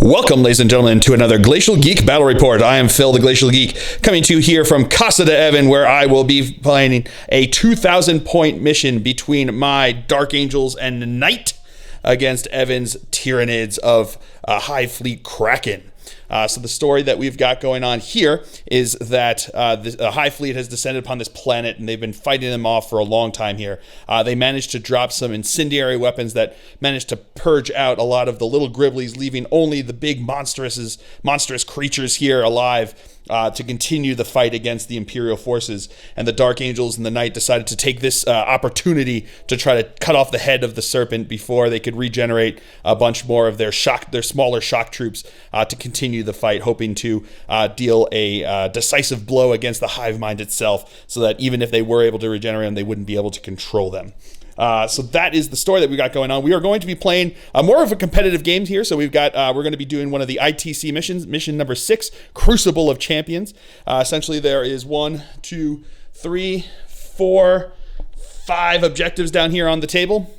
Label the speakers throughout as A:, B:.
A: Welcome, ladies and gentlemen, to another Glacial Geek Battle Report. I am Phil, the Glacial Geek, coming to you here from Casa de Evan, where I will be playing a 2,000-point mission between my Dark Angels and Knight against Evan's Tyranids of Hive Fleet Kraken. So the story that we've got going on here is that the Hive Fleet has descended upon this planet, and they've been fighting them off for a long time here. They managed to drop some incendiary weapons that managed to purge out a lot of the little Gribblies, leaving only the big monstrous creatures here alive to continue the fight against the Imperial forces. And the Dark Angels and the Knight decided to take this opportunity to try to cut off the head of the serpent before they could regenerate a bunch more of their smaller shock troops to continue the fight, hoping to deal a decisive blow against the Hive Mind itself, so that even if they were able to regenerate them, they wouldn't be able to control them. So that is the story that we got going on. We are going to be playing more of a competitive game here. So we're going to be doing one of the ITC missions, mission number 6, Crucible of Champions. Essentially, there is 1, 2, 3, 4, 5 objectives down here on the table.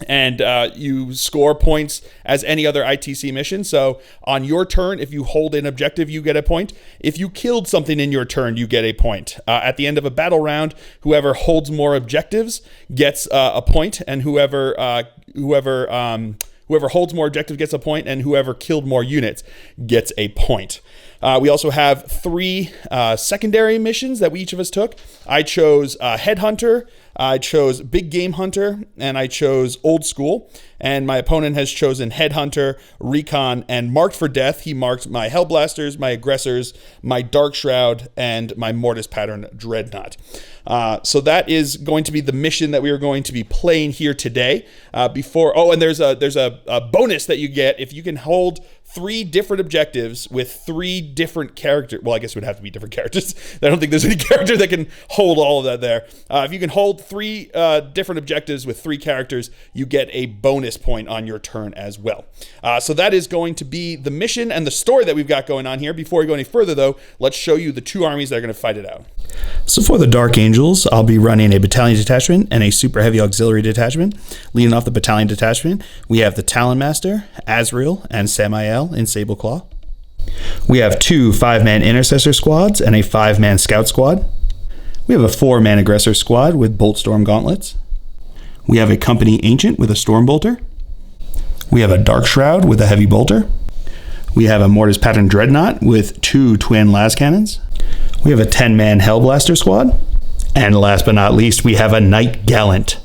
A: And you score points as any other ITC mission. So on your turn, if you hold an objective, you get a point. If you killed something in your turn, you get a point. At the end of a battle round, whoever holds more objectives gets a point, and whoever holds more objectives gets a point, and whoever killed more units gets a point. We also have 3 secondary missions that each of us took. I chose Headhunter, I chose Big Game Hunter, and I chose Old School. And my opponent has chosen Headhunter, Recon, and Marked for Death. He marked my Hellblasters, my Aggressors, my Dark Shroud, and my Mortis Pattern Dreadnought. So that is going to be the mission that we are going to be playing here today. And there's a bonus that you get if you can hold 3 different objectives with 3 different characters. Well, I guess it would have to be different characters. I don't think there's any character that can hold all of that there. If you can hold 3 different objectives with 3 characters, you get a bonus point on your turn as well. So that is going to be the mission and the story that we've got going on here. Before we go any further, though, let's show you the 2 armies that are going to fight it out. So for the Dark Angels, I'll be running a battalion detachment and a super heavy auxiliary detachment. Leading off the battalion detachment, we have the Talon Master, Azrael, and Samael in Sable Claw. We have 2 5-man intercessor squads and a 5-man scout squad. We have a 4-man aggressor squad with Boltstorm gauntlets. We have a company ancient with a storm bolter. We have a dark shroud with a heavy bolter. We have a mortis pattern dreadnought with 2 twin las cannons. We have a 10-man hellblaster squad. And last but not least, we have a knight gallant.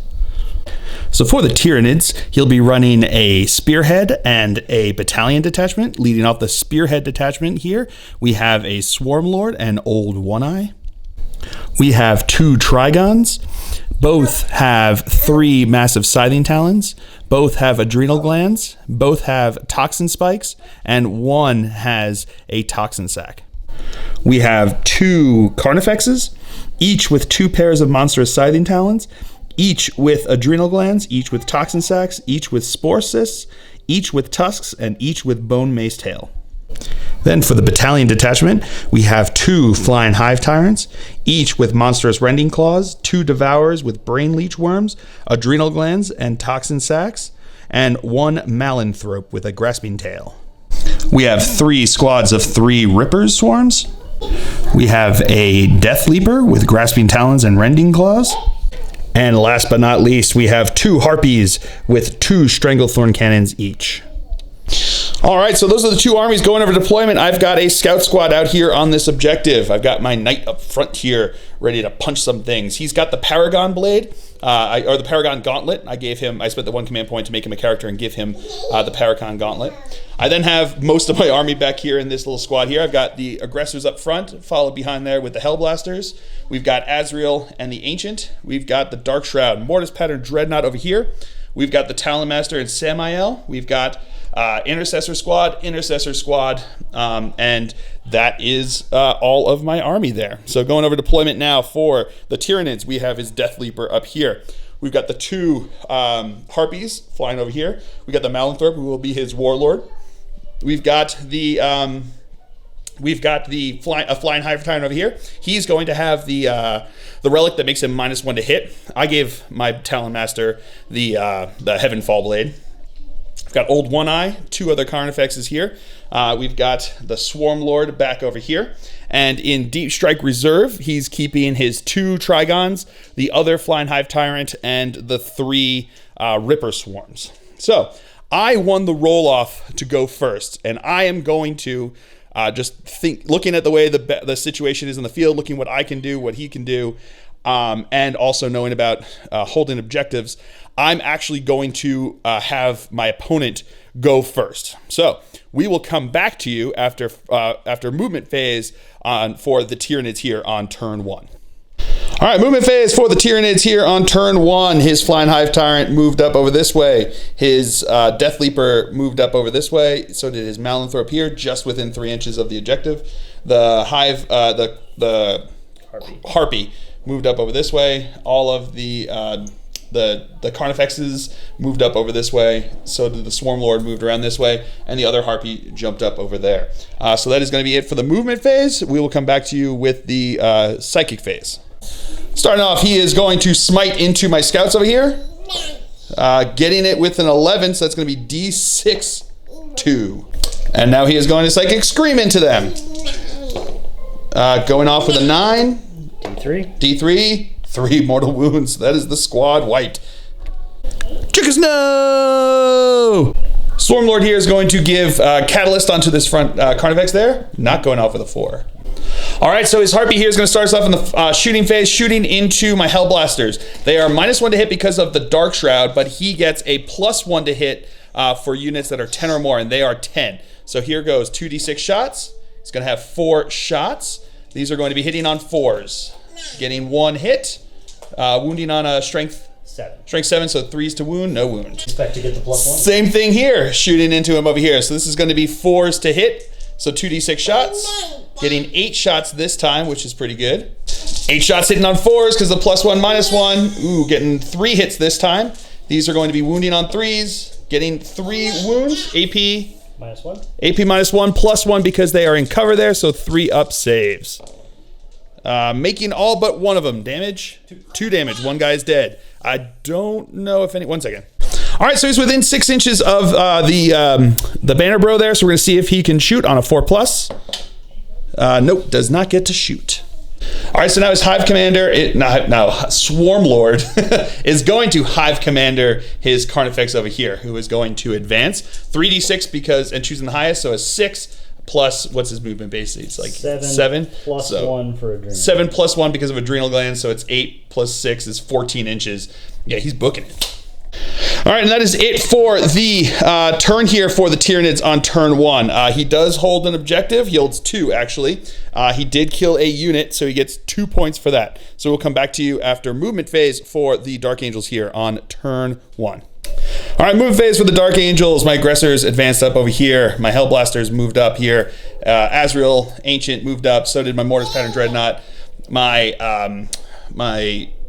A: So for the Tyranids, he'll be running a spearhead and a battalion detachment. Leading off the spearhead detachment here, we have a swarm lord and old one-eye. We have 2 trigons. Both have 3 massive scything talons. Both have adrenal glands. Both have toxin spikes, and 1 has a toxin sac. We have 2 carnifexes, each with 2 pairs of monstrous scything talons, each with adrenal glands, each with toxin sacs, each with spore cysts, each with tusks, and each with bone mace tail. Then for the battalion detachment, we have 2 flying hive tyrants, each with monstrous rending claws, 2 devourers with brain leech worms, adrenal glands, and toxin sacs, and 1 malanthrope with a grasping tail. We have 3 squads of 3 rippers swarms. We have a death leaper with grasping talons and rending claws. And last but not least, we have 2 harpies with 2 stranglethorn cannons each. All right, so those are the 2 armies going over deployment. I've got a scout squad out here on this objective. I've got my knight up front here, ready to punch some things. He's got the Paragon blade, or the Paragon gauntlet. I spent the 1 command point to make him a character and give him the Paragon gauntlet. I then have most of my army back here in this little squad here. I've got the aggressors up front, followed behind there with the Hellblasters. We've got Azrael and the Ancient. We've got the Dark Shroud, Mortis Pattern Dreadnought over here. We've got the Talon Master and Samael. We've got intercessor squad, and that is all of my army there. So going over deployment now for the Tyranids, we have his Death Leaper up here. We've got the 2 harpies flying over here. We got the Malanthrope, who will be his warlord. We've got the flying hive tyrant over here. He's going to have the relic that makes him -1 to hit. I gave my Talon Master the Heavenfall blade. We've got Old One Eye, 2 other Carnifexes here. We've got the Swarm Lord back over here. And in Deep Strike Reserve, he's keeping his 2 Trigons, the other Flying Hive Tyrant, and the 3 Ripper Swarms. So I won the roll-off to go first, and I am going to looking at the way the situation is in the field, looking what I can do, what he can do, and also knowing about holding objectives, I'm actually going to have my opponent go first. So we will come back to you after movement phase for the Tyranids here on turn 1. All right, movement phase for the Tyranids here on turn 1. His Flying Hive Tyrant moved up over this way. His Death Leaper moved up over this way. So did his Malanthrope here, just within 3 inches of the objective. The Hive, the Harpy moved up over this way. All of the Carnifexes moved up over this way. So did the Swarm Lord, moved around this way, and the other Harpy jumped up over there. So that is going to be it for the movement phase. We will come back to you with the psychic phase. Starting off, he is going to smite into my scouts over here. Getting it with an 11, so that's going to be D6 2. And now he is going to psychic scream into them. Going off with a 9.
B: D3.
A: D3. 3 mortal wounds. That is the squad wiped. Chickers, no! Swarm Lord here is going to give Catalyst onto this front Carnifex there. Not going off with a 4. All right, so his Harpy here is going to start us off in the shooting phase, shooting into my Hellblasters. They are -1 to hit because of the Dark Shroud, but he gets a +1 to hit for units that are 10 or more, and they are 10. So here goes 2d6 shots. He's going to have 4 shots. These are going to be hitting on 4s. Getting 1 hit, wounding on a strength
B: 7.
A: Strength 7, so 3s to wound, no wound.
B: Expect to get the +1.
A: Same thing here, shooting into him over here. So this is going to be 4s to hit, so 2d6 shots. Getting 8 shots this time, which is pretty good. 8 shots hitting on 4s because the +1, -1. Ooh, getting 3 hits this time. These are going to be wounding on 3s. Getting 3 wounds, AP
B: -1.
A: AP -1, +1 because they are in cover there, so 3 up saves. Making all but one of them damage. 2 damage. 1 guy is dead. I don't know if any. 1 second. All right, so he's within 6 inches of the banner bro there, so we're gonna see if he can shoot on a 4+. Nope, does not get to shoot. All right, so now his Hive Commander, Swarm Lord, is going to Hive Commander his Carnifex over here, who is going to advance 3d6 and choosing the highest, so a 6 plus, what's his movement basically? It's like 7
B: +1 for adrenal.
A: 7 +1 because of adrenal glands, so it's 8 + 6 is 14 inches. Yeah, he's booking it. All right, and that is it for the turn here for the Tyranids on turn 1. He does hold an objective. He holds 2, actually. He did kill a unit, so he gets 2 points for that. So we'll come back to you after movement phase for the Dark Angels here on turn 1. All right, movement phase for the Dark Angels. My aggressors advanced up over here. My Hellblasters moved up here. Azrael, Ancient, moved up. So did my Mortis Pattern Dreadnought. My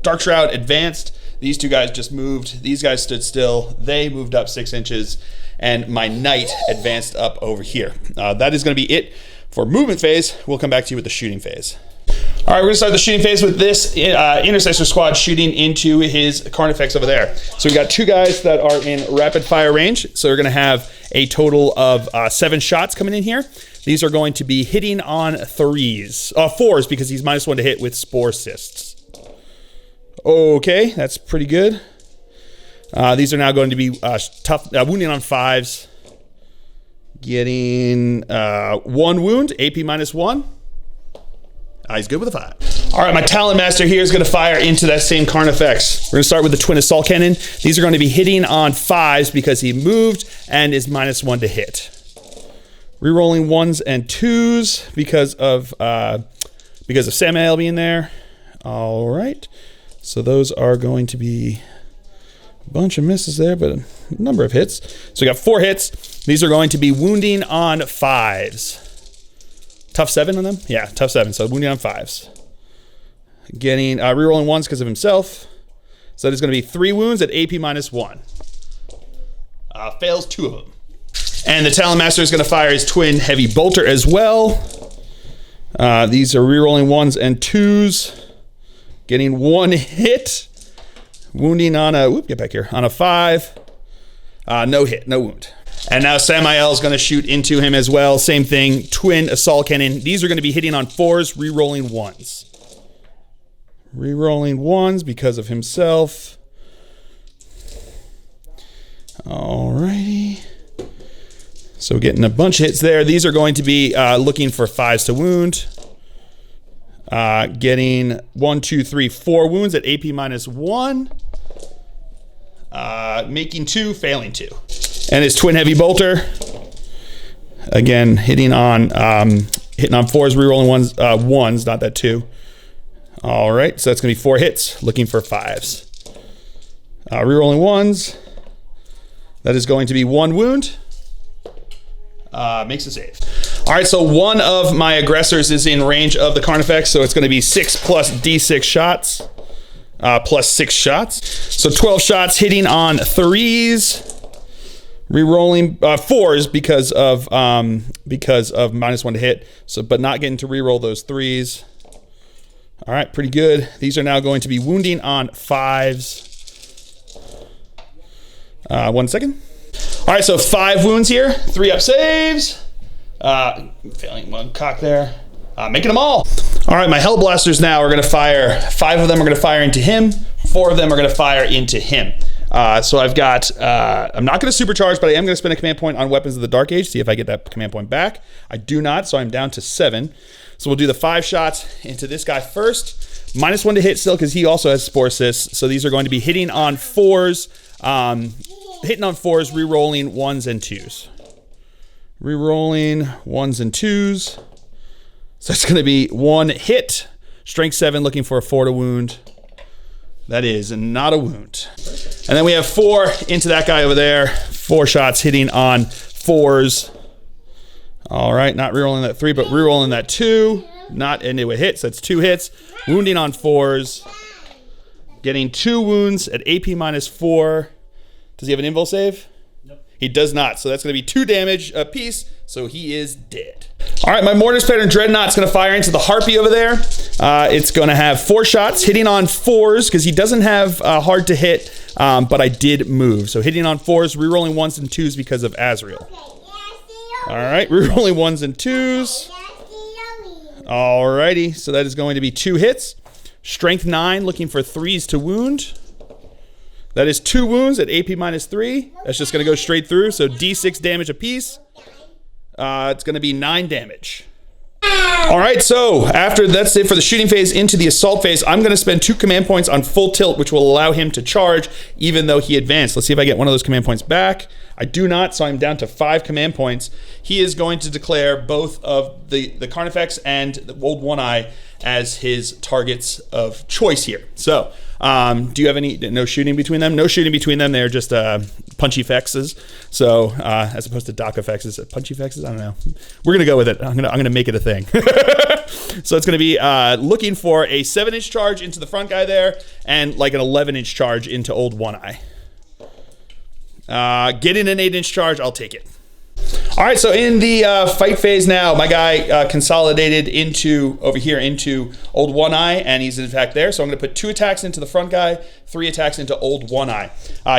A: Dark Shroud advanced. These 2 guys just moved. These guys stood still. They moved up 6 inches. And my Knight advanced up over here. That is going to be it for movement phase. We'll come back to you with the shooting phase. All right, we're going to start the shooting phase with this Intercessor squad shooting into his Carnifex over there. So we got 2 guys that are in rapid fire range. So we're going to have a total of 7 shots coming in here. These are going to be hitting on 4s because he's -1 to hit with Spore Cysts. Okay, that's pretty good. These are now going to be tough, wounding on 5s. Getting 1 wound, AP -1. He's good with a 5. All right, my Talon Master here is going to fire into that same Carnifex. We're going to start with the Twin Assault Cannon. These are going to be hitting on 5s because he moved and is -1 to hit. Rerolling 1s and 2s because of Samael being there. All right. So those are going to be a bunch of misses there, but a number of hits. So we got 4 hits. These are going to be wounding on 5s. Tough 7 on them? Yeah, tough 7. So wounding on 5s. Getting rerolling 1s because of himself. So that is going to be 3 wounds at AP -1. Fails 2 of them. And the Talon Master is going to fire his Twin Heavy Bolter as well. These are rerolling 1s and 2s. Getting 1 hit. Wounding on a, get back here, on a 5. No hit, no wound. And now Samael is going to shoot into him as well. Same thing, twin assault cannon. These are going to be hitting on 4s, re-rolling 1s. Re-rolling 1s because of himself. Alrighty. So getting a bunch of hits there. These are going to be looking for 5s to wound. Getting 1, 2, 3, 4 wounds at AP -1. Making 2, failing 2. And his twin heavy bolter. Again, hitting on 4s, re-rolling 1s, not that 2. All right, so that's gonna be 4 hits, looking for 5s. Re-rolling 1s. That is going to be 1 wound. Makes a save. All right, so one of my aggressors is in range of the Carnifex, so it's going to be 6 plus D6 shots, plus 6 shots. So 12 shots hitting on 3s, re-rolling 4s because of -1 to hit. So, but not getting to re-roll those 3s. All right, pretty good. These are now going to be wounding on 5s. 1 second. All right, so 5 wounds here, 3 up saves. Failing 1 cock there. Making them all. All right, my Hell Blasters now are gonna fire. 5 of them are gonna fire into him. 4 of them are gonna fire into him. So I've got, I'm not gonna supercharge, but I am gonna spend a command point on Weapons of the Dark Age, see if I get that command point back. I do not, so I'm down to 7. So we'll do the 5 shots into this guy first. -1 to hit still, because he also has Spore Cysts. So these are going to be hitting on 4s, re-rolling 1s and 2s. Re-rolling 1s and 2s. So it's going to be 1 hit. Strength 7, looking for a 4 to wound. That is not a wound. And then we have 4 into that guy over there. 4 shots hitting on 4s. All right, not re-rolling that 3, but re-rolling that 2. Not into a hit, so that's 2 hits. Wounding on 4s. Getting 2 wounds at AP -4. Does he have an invul save? Nope. He does not, so that's going to be 2 damage a piece, so he is dead. All right, my Mortis Pattern Dreadnought's going to fire into the Harpy over there. It's going to have 4 shots, hitting on 4s, because he doesn't have hard to hit, but I did move. So hitting on 4s, re-rolling 1s and 2s because of Azrael. All right, re-rolling 1s and 2s. All righty, so that is going to be 2 hits. Strength 9, looking for 3s to wound. That is 2 wounds at AP -3. That's just going to go straight through, so D6 damage apiece. It's going to be 9 damage. All right, so after that's it for the shooting phase, into the assault phase, I'm going to spend 2 command points on full tilt, which will allow him to charge even though he advanced. Let's see if I get one of those command points back. I do not, so I'm down to 5 command points. He is going to declare both of the Carnifex and the Old One-Eye as his targets of choice here. So, do you have no shooting between them? No shooting between them. They're just punchy fexes. So, as opposed to dock fexes, punchy fexes. I don't know. We're gonna go with it. I'm gonna make it a thing. So it's gonna be looking for a 7-inch charge into the front guy there, and like an 11-inch charge into Old One-Eye. Getting an 8-inch charge, I'll take it. All right, so in the fight phase now, my guy consolidated over here into Old One-Eye, and he's in fact there. So I'm going to put 2 attacks into the front guy, 3 attacks into Old One-Eye.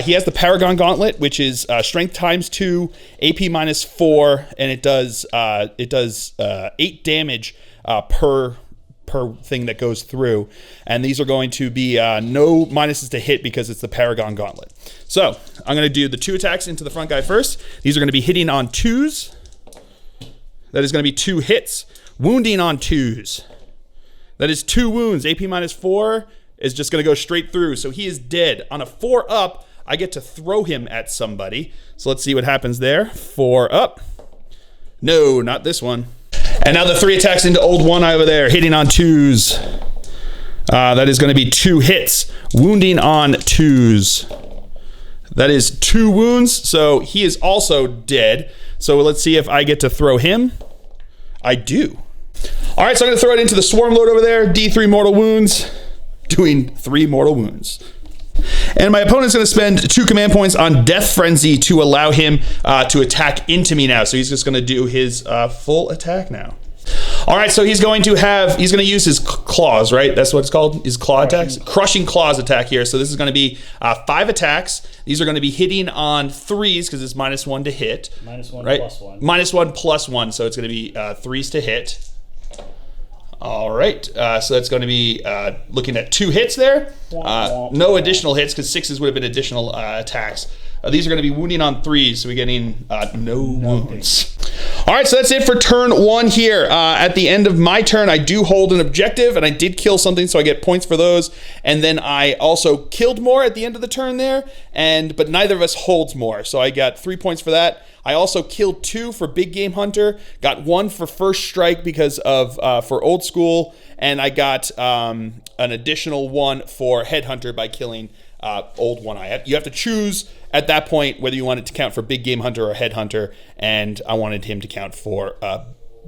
A: He has the Paragon Gauntlet, which is Strength ×2, AP -4, and it does 8 damage per thing that goes through. And these are going to be no minuses to hit because it's the Paragon Gauntlet. So I'm going to do the 2 attacks into the front guy first. These are going to be hitting on 2s. That is going to be 2 hits. Wounding on 2s. That is 2 wounds. AP -4 is just going to go straight through. So he is dead. On a 4 up, I get to throw him at somebody. So let's see what happens there. 4 up. No, not this one. And now the 3 attacks into Old One-Eye over there, hitting on 2s. That is going to be 2 hits. Wounding on 2s. That is 2 wounds, so he is also dead. So let's see if I get to throw him. I do. All right, so I'm going to throw it into the Swarm Lord over there. D3 mortal wounds. Doing 3 mortal wounds. And my opponent's going to spend 2 command points on Death Frenzy to allow him to attack into me now. So he's just going to do his full attack now. All right, so he's going to use his claws, right? That's what it's called, his claw attacks. Crushing claws attack here. So this is going to be 5 attacks. These are going to be hitting on 3s because it's -1 to hit.
B: -1
A: right?
B: +1.
A: -1 +1, so it's going to be 3s to hit. All right, so that's going to be looking at 2 hits there. No additional hits because 6s would have been additional attacks. These are going to be wounding on 3s, so we're getting no wounds. All right, so that's it for turn 1 here. At the end of my turn, I do hold an objective, and I did kill something, so I get points for those. And then I also killed more at the end of the turn there, but neither of us holds more, so I got 3 points for that. I also killed 2 for Big Game Hunter, got 1 for First Strike because of for Old School, and I got an additional 1 for Headhunter by killing Old One Eye. You have to choose at that point whether you want it to count for Big Game Hunter or Headhunter, and I wanted him to count for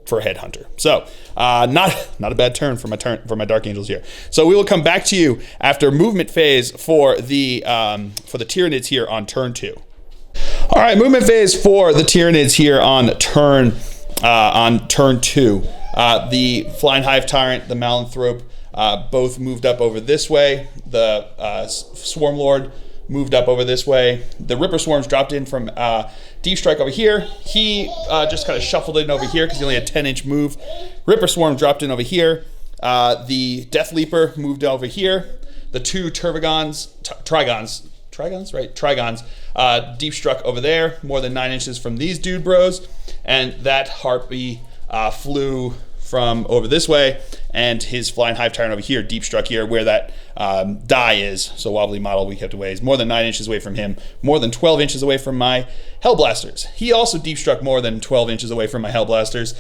A: Headhunter. So not a bad turn for my Dark Angels here. So we will come back to you after movement phase for the Tyranids here on turn 2. All right, movement phase for the Tyranids here on turn 2. The Flying Hive Tyrant, the Malanthrope, both moved up over this way. The Swarm Lord moved up over this way. The Ripper Swarms dropped in from Deep Strike over here. He just kind of shuffled in over here because he only had 10-inch move. Ripper Swarm dropped in over here. The Death Leaper moved over here. The 2 Trigons, Deep Struck over there, more than 9 inches from these dude bros. And that Harpy flew from over this way, and his Flying Hive Tyrant over here, Deep Struck here, where that die is. So wobbly model we kept away is more than 9 inches away from him, more than 12 inches away from my Hellblasters. He also Deep Struck more than 12 inches away from my Hellblasters,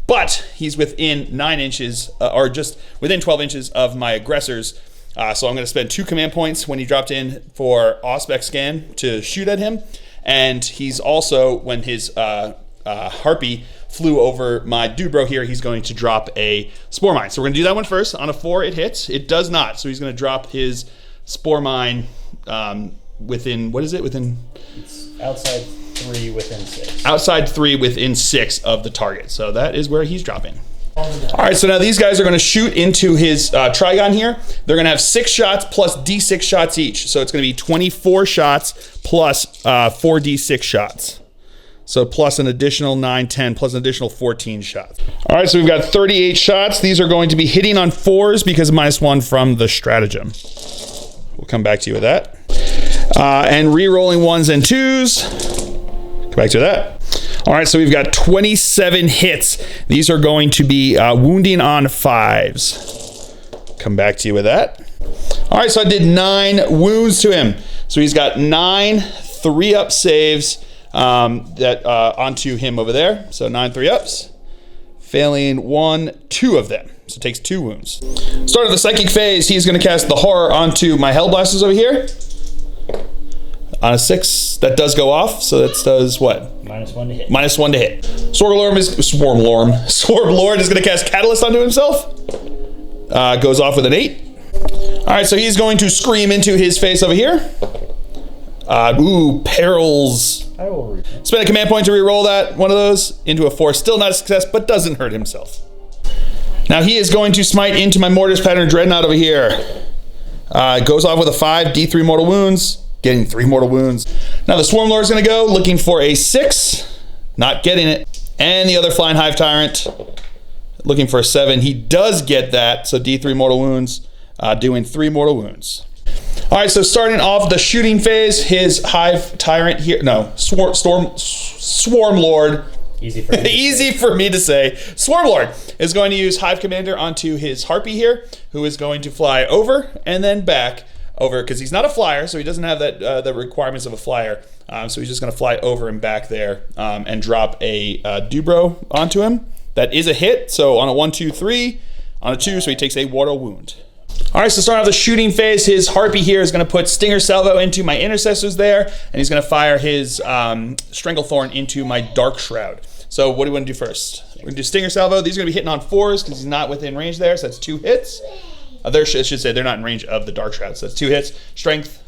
A: but he's within 9 inches, or just within 12 inches of my aggressors. So I'm going to spend 2 command points when he dropped in for Auspex Scan to shoot at him, and he's also, when his Harpy flew over my Dubro here, he's going to drop a Spore Mine. So we're going to do that one first. On a 4, it hits. It does not. So he's going to drop his Spore Mine within, what is it?
B: It's outside 3 within 6.
A: Outside 3 within 6 of the target. So that is where he's dropping. All right, so now these guys are going to shoot into his Trigon here. They're going to have 6 shots plus D6 shots each. So it's going to be 24 shots plus 4D6 shots. So plus an additional 9, 10, plus an additional 14 shots. All right, so we've got 38 shots. These are going to be hitting on 4s because of -1 from the stratagem. We'll come back to you with that. And re-rolling 1s and 2s. Come back to that. All right, so we've got 27 hits. These are going to be wounding on 5s. Come back to you with that. All right, so I did 9 wounds to him. So he's got 9 3-up saves onto him over there. So 9 3-ups, failing 1, 2 of them. So it takes 2 wounds. Start of the psychic phase, he's going to cast the Horror onto my Hellblasters over here. On a 6, that does go off. So that does what?
B: -1 to hit.
A: -1 to hit. Swarm Lord is going to cast Catalyst onto himself. Goes off with an 8. All right, so he's going to scream into his face over here. Perils.
B: I will read.
A: Spend a command point to re-roll one of those into a 4. Still not a success, but doesn't hurt himself. Now he is going to smite into my Mortis Pattern Dreadnought over here. Goes off with a 5, D3 mortal wounds, getting 3 mortal wounds. Now the Swarm Lord is going to go, looking for a 6, not getting it. And the other Flying Hive Tyrant, looking for a 7. He does get that, so D3 mortal wounds, doing 3 mortal wounds. All right, so starting off the shooting phase, his Hive Tyrant here, no, Swarm Lord.
B: Easy for me.
A: Easy for me to say. Swarm Lord is going to use Hive Commander onto his Harpy here, who is going to fly over and then back over, because he's not a flyer, so he doesn't have that the requirements of a flyer. So he's just going to fly over and back there and drop a Dubro onto him. That is a hit, so on a 1, 2, 3, on a 2, so he takes a mortal wound. All right, so starting off the shooting phase, his Harpy here is going to put Stinger Salvo into my Intercessors there, and he's going to fire his Stranglethorn into my Dark Shroud. So what do we want to do first? We're going to do Stinger Salvo. These are going to be hitting on 4s because he's not within range there, so that's 2 hits. I should say they're not in range of the Dark Shroud, so that's 2 hits. Strength,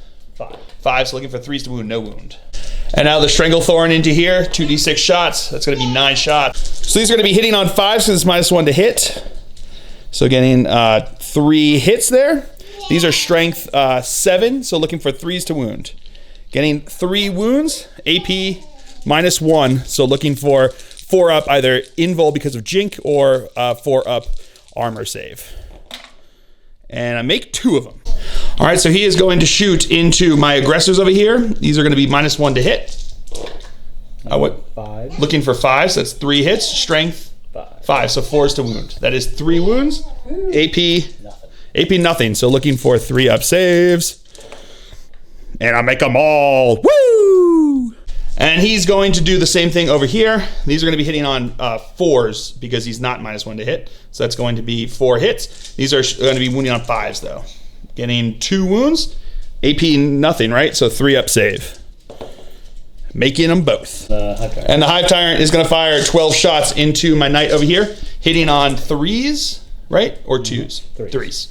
A: 5, so looking for 3s to wound, no wound. And now the Stranglethorn into here, 2d6 shots. That's going to be 9 shots. So these are going to be hitting on 5s because it's -1 to hit. So getting 3 hits there. These are strength 7, so looking for 3s to wound. Getting 3 wounds, AP -1, so looking for 4 up either invul because of Jink or 4 up armor save. And I make 2 of them. All right, so he is going to shoot into my aggressors over here. These are going to be -1 to hit. What?
B: 5.
A: Looking for 5, so that's 3 hits. Strength 5, so 4s to wound. That is 3 wounds. AP
B: Nothing.
A: AP nothing, so looking for 3 up saves. And I make them all. Woo! And he's going to do the same thing over here. These are going to be hitting on 4s because he's not -1 to hit. So that's going to be 4 hits. These are going to be wounding on 5s though. Getting 2 wounds. AP nothing, right? So 3 up save. Making them both. And the Hive Tyrant is going to fire 12 shots into my knight over here. Hitting on 3s, right? Or 2s? 3s.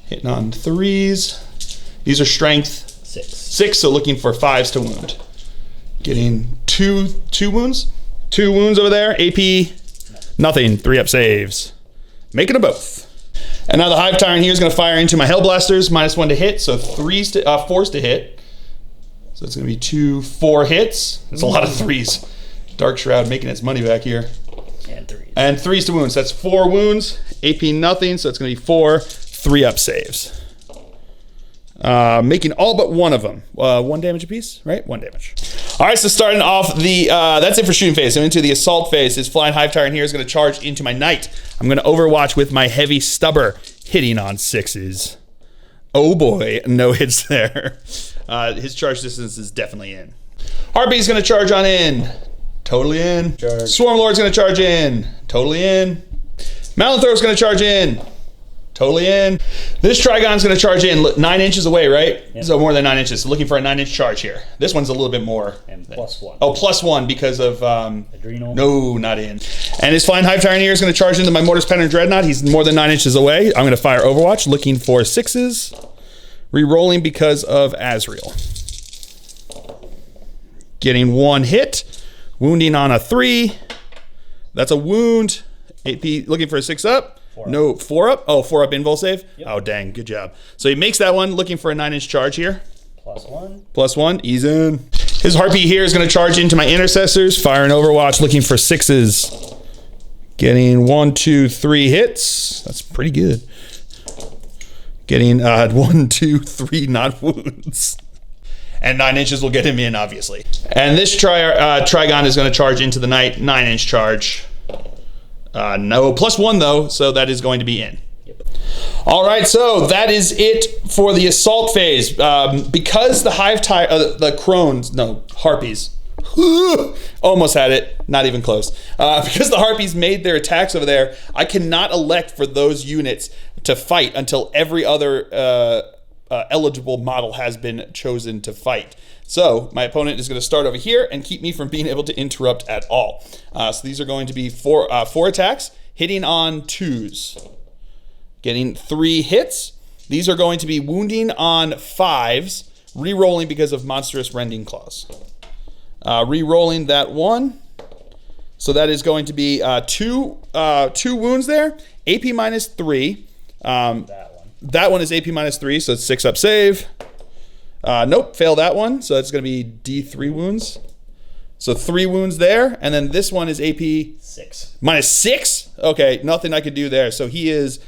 A: Hitting on 3s. These are strength 6, so looking for 5s to wound. Getting 2 wounds. 2 wounds over there. AP nothing. 3 up saves. Making them both. And now the Hive Tyrant here is going to fire into my Hellblasters. -1 to hit, so 4s to hit. So it's going to be 2 4 hits. That's a lot of 3s. Dark Shroud making its money back here.
B: And 3s.
A: And 3s to wounds. That's 4 wounds. AP nothing, so it's going to be 4 3 up saves. Making all but 1 of them. 1 damage apiece, right? 1 damage. All right, so starting off the, that's it for shooting phase. So into the assault phase, his Flying Hive Tyrant here is going to charge into my knight. I'm going to overwatch with my heavy stubber, hitting on 6s. Oh boy, no hits there. His charge distance is definitely in. Harpy's going to charge on in. Totally in.
B: Charge.
A: Swarm Lord's going to charge in. Totally in. Mountain Throw's going to charge in. Totally in. This Trigon's going to charge in 9 inches away, right?
B: Yep.
A: So more than 9 inches. So looking for a 9-inch charge here. This one's a little bit more.
B: And +1.
A: Oh, +1 because of...
B: Adrenal.
A: No, not in. And his Flying Hive Tyrant here is going to charge into my Mortis Pattern Dreadnought. He's more than 9 inches away. I'm going to fire Overwatch, looking for 6s. Re-rolling because of Azrael. Getting 1 hit. Wounding on a 3. That's a wound. AP looking for a 6 up.
B: 4 up.
A: No, 4 up? Oh, 4 up invul save?
B: Yep.
A: Oh, dang, good job. So he makes that one, looking for a 9-inch charge here.
B: +1.
A: +1, he's in. His Harpy here is going to charge into my Intercessors. Fire an Overwatch, looking for 6s. Getting 1, 2, 3 hits. That's pretty good. Getting 1, 2, 3 not wounds. And 9 inches will get him in, obviously. And this Trigon is going to charge into the knight, 9-inch charge. No, +1 though, so that is going to be in.
B: Yep.
A: All right, so that is it for the assault phase. Because the Harpies, almost had it, not even close. Because the Harpies made their attacks over there, I cannot elect for those units to fight until every other eligible model has been chosen to fight. So my opponent is going to start over here and keep me from being able to interrupt at all. So these are going to be 4 attacks, hitting on 2s. Getting 3 hits. These are going to be wounding on 5s, re-rolling because of monstrous rending claws. Re-rolling that 1. So that is going to be 2 wounds there. AP -3. That one is AP -3, so it's 6 up save. Nope, fail that one. So it's going to be D3 wounds. So 3 wounds there. And then this one is AP
B: 6.
A: -6? Okay, nothing I could do there. So he is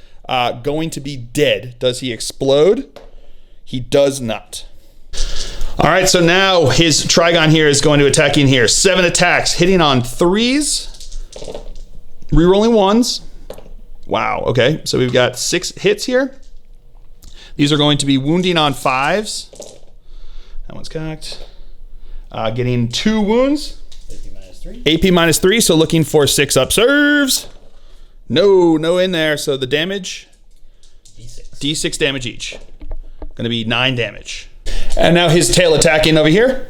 A: going to be dead. Does he explode? He does not. All right, so now his Trigon here is going to attack in here. 7 attacks, hitting on 3s. Rerolling 1s. Wow, okay. So we've got 6 hits here. These are going to be wounding on 5s. That one's cocked. Getting 2 wounds. AP -3, so looking for 6 up serves. No in there, so the damage, D6 damage each. Gonna be 9 damage. And now his tail attacking over here.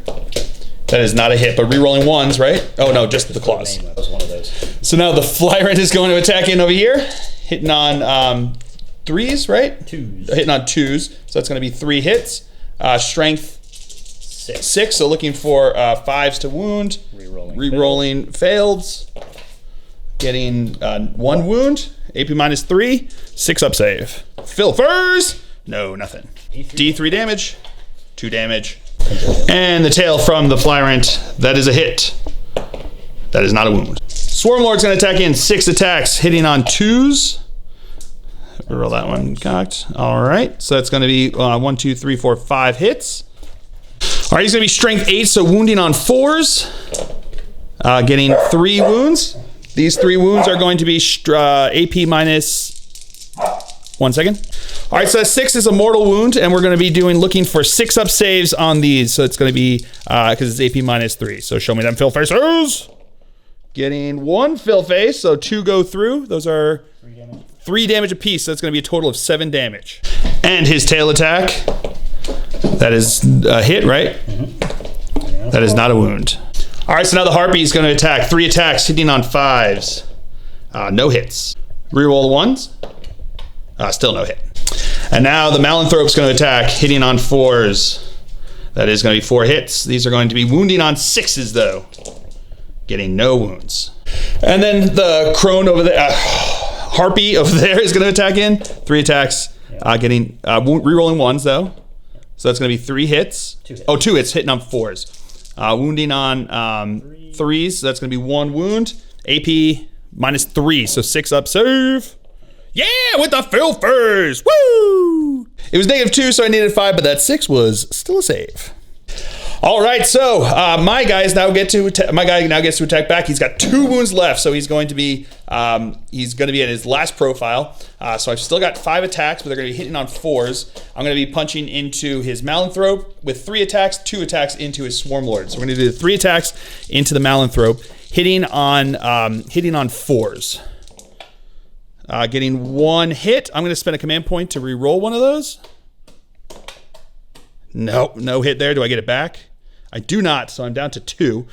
A: That is not a hit, but re-rolling 1s, right? Oh no, just the claws.
B: That was one of those.
A: So now the Flyrant is going to attack in over here, hitting on 3s, right?
B: 2s.
A: Hitting on 2s, so that's gonna be 3 hits. Strength 6, so looking for 5s to wound.
B: Rerolling.
A: Rerolling failed. getting 1 wound, AP -3, 6 up save. Filfers, no, nothing. D3 damage, 2 damage. And the tail from the Flyrant, that is a hit. That is not a wound. Swarmlord's gonna attack in 6 attacks, hitting on 2s. Roll that one cocked. All right, so that's gonna be 1, 2, 3, 4, 5 hits. All right, he's gonna be strength 8, so wounding on 4s. Getting 3 wounds. These 3 wounds are going to be AP -1 second. All right, so 6 is a mortal wound, and we're going to be looking for 6 up saves on these. So it's going to be, because it's AP -3. So show me them fill faces. Getting 1 fill face, so 2 go through. Those are 3 damage apiece, so that's going to be a total of 7 damage. And his tail attack, that is a hit, right? Mm-hmm. That is not a wound. All right, so now the Harpy is going to attack. 3 attacks, hitting on 5s. No hits. Reroll the 1s. Still no hit. And now the Malanthrope's going to attack, hitting on 4s. That is going to be 4 hits. These are going to be wounding on 6s, though. Getting no wounds. And then the Crone over there, Harpy over there is going to attack in. 3 attacks, getting rerolling 1s, though. So that's going to be 3 hits.
B: 2 hits.
A: Oh, 2 hits, hitting on 4s. Wounding on 3s, so that's going to be 1 wound. AP -3, so 6 up save. Yeah, with the Filfers! Woo! It was -2, so I needed 5, but that 6 was still a save. All right, so my guy now gets to attack back. He's got 2 wounds left, so he's going to be at his last profile. So I've still got 5 attacks, but they're going to be hitting on 4s. I'm going to be punching into his Malanthrope with 3 attacks, 2 attacks into his Swarmlord. So we're going to do 3 attacks into the Malanthrope, hitting on 4s. Getting 1 hit. I'm going to spend a command point to re-roll one of those. Nope, no hit there. Do I get it back? I do not, so I'm down to 2.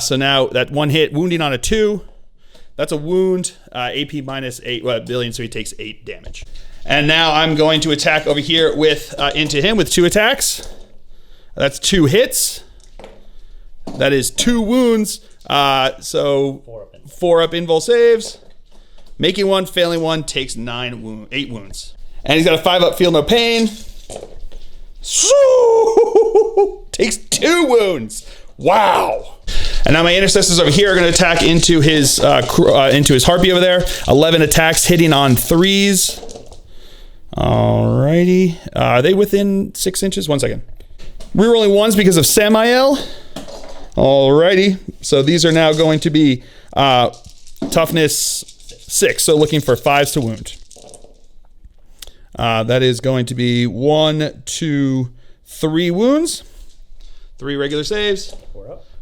A: So now that 1 hit, wounding on a 2. That's a wound, AP -8 billion, so he takes 8 damage. And now I'm going to attack over here into him with 2 attacks. That's 2 hits. That is 2 wounds. So 4 up invul saves. Making 1, failing 1, takes 8 wounds. And he's got a 5 up feel no pain. Takes 2 wounds. Wow. And now my intercessors over here are going to attack into his Harpy over there. 11 attacks, hitting on 3s. Alrighty. Are they within 6 inches? 1 second. Rerolling 1s because of Samael. Alrighty. So these are now going to be toughness 6. So looking for 5s to wound. That is going to be 1, 2, 3 wounds. 3 regular saves.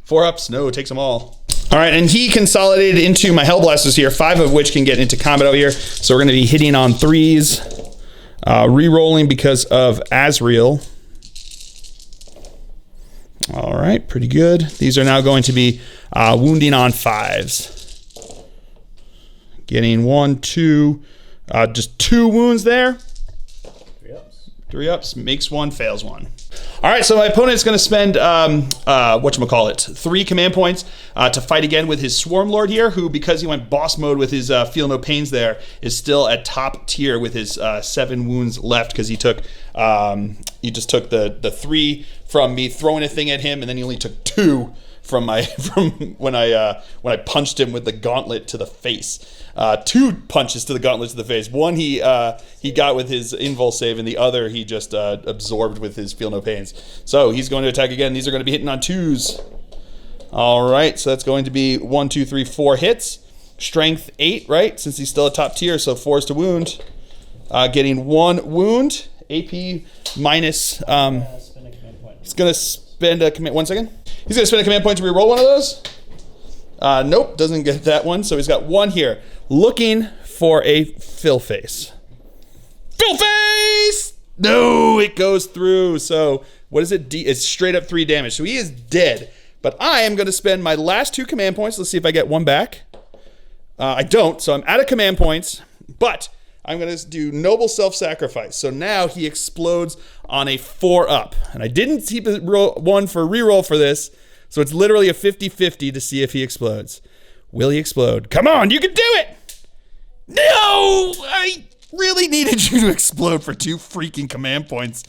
A: 4 ups. No, it takes them all. All right, and he consolidated into my Hellblasters here, 5 of which can get into combat over here. So we're going to be hitting on 3s. Re-rolling because of Azrael. All right, pretty good. These are now going to be wounding on 5s. Getting 1, 2, just 2 wounds there. 3 ups, makes 1, fails 1. All right, so my opponent's going to spend, 3 command points to fight again with his Swarmlord here, who, because he went boss mode with his Feel No Pains there, is still at top tier with his 7 wounds left, because he just took the 3 from me throwing a thing at him, and then he only took 2 from when I punched him with the gauntlet to the face. 2 punches to the gauntlet to the face. 1 he got with his invul save, and the other he just absorbed with his Feel No Pains. So he's going to attack again. These are going to be hitting on 2s. All right, so that's going to be 1, 2, 3, 4 hits. Strength 8, right? Since he's still a top tier, so 4s to wound. Getting 1 wound. AP minus. He's going to spend a command. 1 second. He's going to spend a command point to reroll one of those. Nope, doesn't get that one. So he's got 1 here. Looking for a fill face. Fill face! No, it goes through. So what is it? It's straight up 3 damage. So he is dead. But I am going to spend my last 2 command points. Let's see if I get 1 back. I don't, so I'm out of command points. But I'm going to do Noble Self-Sacrifice. So now he explodes on a 4 up. And I didn't keep a 1 for reroll for this. So it's literally a 50-50 to see if he explodes. Will he explode? Come on, you can do it! No! I really needed you to explode for 2 freaking command points.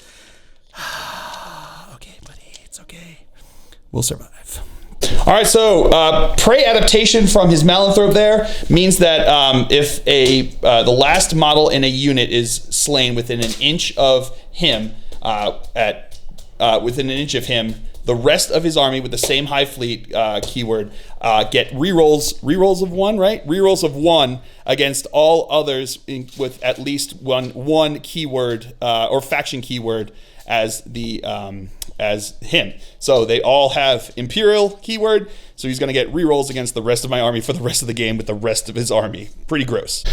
A: Okay, buddy, it's okay. We'll survive. All right, so prey adaptation from his Malanthrope there means that if the last model in a unit is slain within an inch of him, within an inch of him, the rest of his army with the same Hive Fleet keyword get rerolls of 1, right? Rerolls of 1 against all others with at least one keyword or faction keyword as him. So they all have Imperial keyword, so he's going to get rerolls against the rest of my army for the rest of the game with the rest of his army. Pretty gross.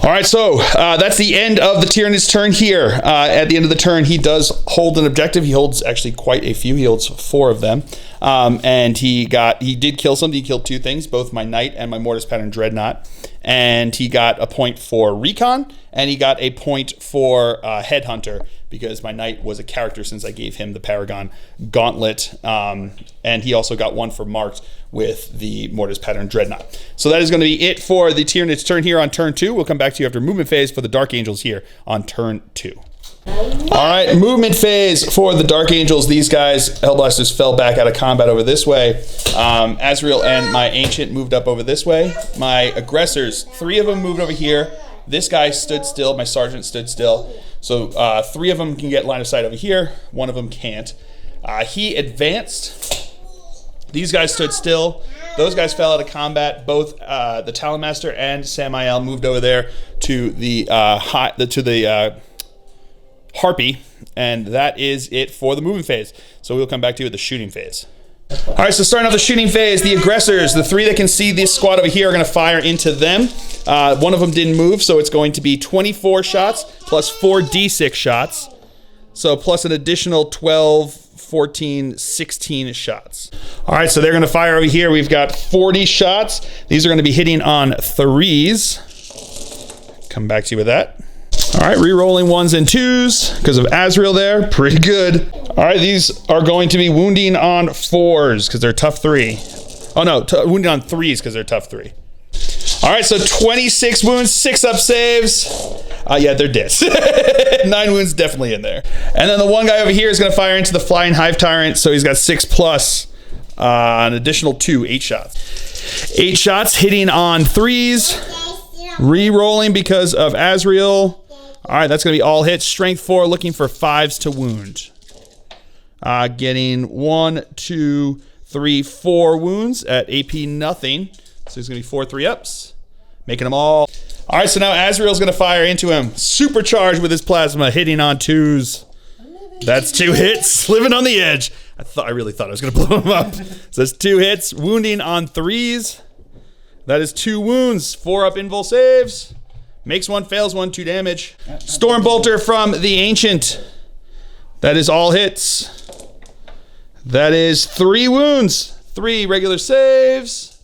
A: All right, so that's the end of the Tyranid's turn here. At the end of the turn, he does hold an objective. He holds actually quite a few. He holds 4 of them. And he did kill something. He killed 2 things, both my Knight and my Mortis Pattern Dreadnought. And he got a point for Recon, and he got a point for Headhunter, because my Knight was a character since I gave him the Paragon Gauntlet. And he also got 1 for Marked with the Mortis Pattern Dreadnought. So that is going to be it for the Tyranid's turn here on turn 2. We'll come back to you after movement phase for the Dark Angels here on turn 2. All right, movement phase for the Dark Angels. These guys, Hellblasters, fell back out of combat over this way. Azrael and my Ancient moved up over this way. My aggressors, 3 of them moved over here. This guy stood still. My Sergeant stood still. So 3 of them can get line of sight over here. 1 of them can't. He advanced. These guys stood still. Those guys fell out of combat. Both the Talon Master and Samael moved over there to the Harpy, and that is it for the moving phase. So we'll come back to you at the shooting phase. All right, so starting off the shooting phase, the aggressors, the 3 that can see this squad over here, are going to fire into them. 1 of them didn't move, so it's going to be 24 shots plus 4 D6 shots. So plus an additional 12, 14, 16 shots. All right, so they're going to fire over here. We've got 40 shots. These are going to be hitting on 3s. Come back to you with that. All right, re-rolling 1s and 2s because of Azrael there. Pretty good. All right, these are going to be wounding on 4s because they're tough 3. Oh no, wounding on 3s because they're tough 3. All right, so 26 wounds, 6 up saves. Yeah, they're dead. 9 wounds definitely in there. And then the one guy over here is going to fire into the Flying Hive Tyrant, so he's got 6 plus an additional 2, 8 shots. 8 shots hitting on 3s. Re-rolling because of Azrael. All right, that's going to be all hits. Strength 4, looking for 5s to wound. Getting 1, 2, 3, 4 wounds at AP nothing. So he's going to be 4 3-ups. Making them all. All right, so now Azrael's going to fire into him. Supercharged with his plasma, hitting on 2s. That's 2 hits. Living on the edge. I really thought I was going to blow him up. So that's 2 hits. Wounding on 3s. That is 2 wounds. 4 up invul saves. Makes 1, fails 1, 2 damage. Stormbolter from the Ancient. That is all hits. That is 3 wounds. 3 regular saves.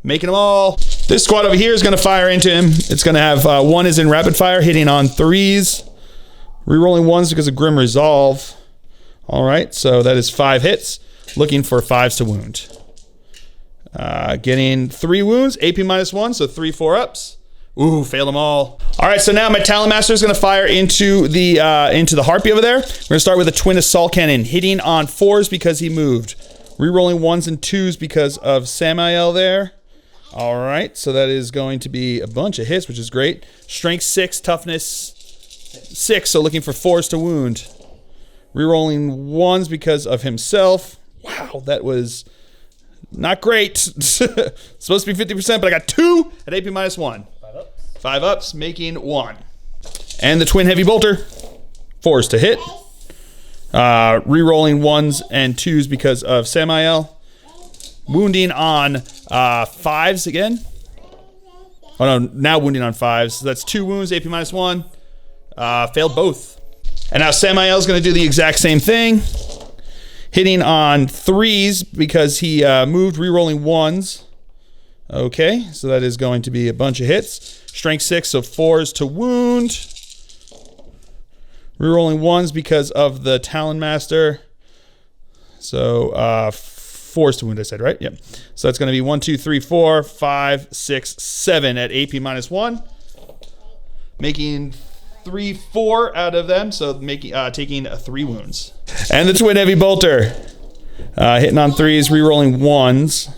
A: Making them all. This squad over here is going to fire into him. It's going to have 1 is in rapid fire, hitting on 3s. Rerolling 1s because of Grim Resolve. All right, so that is 5 hits. Looking for 5s to wound. Getting 3 wounds, AP -1, so 3 4-ups. Ooh, failed them all. All right, so now my Talon Master is going to fire into the Harpy over there. We're going to start with a Twin Assault Cannon, hitting on 4s because he moved. Rerolling 1s and 2s because of Samael there. All right, so that is going to be a bunch of hits, which is great. Strength 6, toughness 6, so looking for 4s to wound. Rerolling 1s because of himself. Wow, that was not great. Supposed to be 50%, but I got 2 at AP -1.
B: 5 ups.
A: 5 ups, making 1. And the Twin Heavy Bolter, 4s to hit. Rerolling 1s and 2s because of Samael. Wounding on 5s again. Oh no, now wounding on 5s. So that's 2 wounds, AP -1. Failed both. And now Samael's going to do the exact same thing. Hitting on 3s because he moved, rerolling 1s. Okay, so that is going to be a bunch of hits. Strength 6, so 4s to wound. Rerolling 1s because of the Talon Master. So 4s to wound, I said, right? Yep. So that's going to be 1, 2, 3, 4, 5, 6, 7 at AP -1. Making 3, 4 out of them, so taking 3 wounds. And the Twin Heavy Bolter. Hitting on 3s, re-rolling 1s.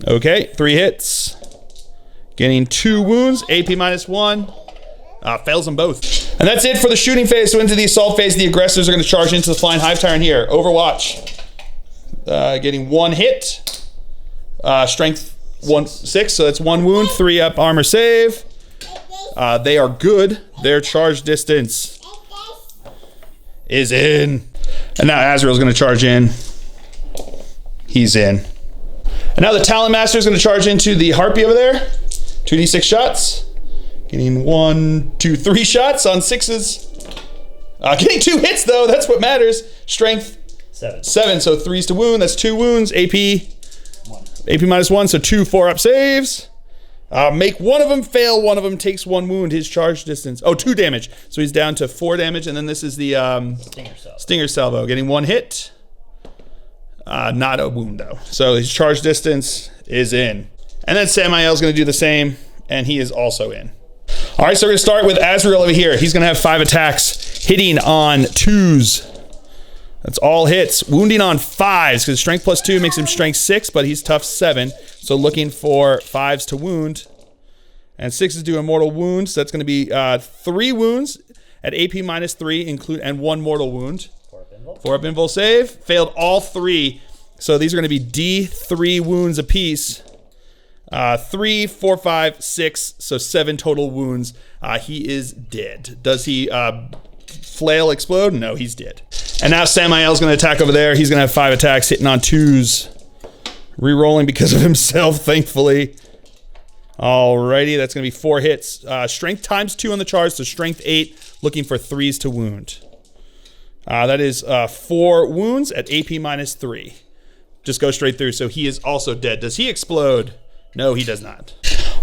A: Okay, 3 hits. Getting 2 wounds, AP -1. Fails them both. And that's it for the shooting phase. So into the assault phase, the aggressors are going to charge into the Flying Hive Tyrant here. Overwatch. Getting 1 hit. Strength 6, so that's 1 wound, 3 up armor save. They are good. Their charge distance is in. And now Azrael's going to charge in. He's in. And now the Talon Master is going to charge into the Harpy over there. 2d6 shots. Getting 1, 2, 3 shots on 6s. Getting 2 hits though, that's what matters. Strength 7, so 3s to wound, that's 2 wounds. AP -1, so 2 4-up saves. Make one of them fail, one of them takes 1 wound. His charge distance, 2 damage. So he's down to 4 damage, and then this is the Stinger Salvo. Getting 1 hit. Not a wound though. So his charge distance is in. And then Samael's gonna do the same, and he is also in. All right, so we're gonna start with Azrael over here. He's gonna have 5 attacks, hitting on 2s. That's all hits. Wounding on 5s, because strength +2 makes him strength 6, but he's tough 7. So looking for 5s to wound. And 6s do a mortal wound, so that's gonna be 3 wounds at AP -3, and 1 mortal wound. 4-up invul save. Failed all 3. So these are gonna be D3 wounds apiece. 3, 4, 5, 6, so 7 total wounds. He is dead. Does he flail explode? No, he's dead. And now Samael's going to attack over there. He's going to have 5 attacks, hitting on 2s. Re-rolling because of himself, thankfully. Alrighty, that's going to be 4 hits. Strength ×2 on the charge, so strength 8, looking for 3s to wound. That is 4 wounds at AP -3. Just go straight through, so he is also dead. Does he explode? No, he does not.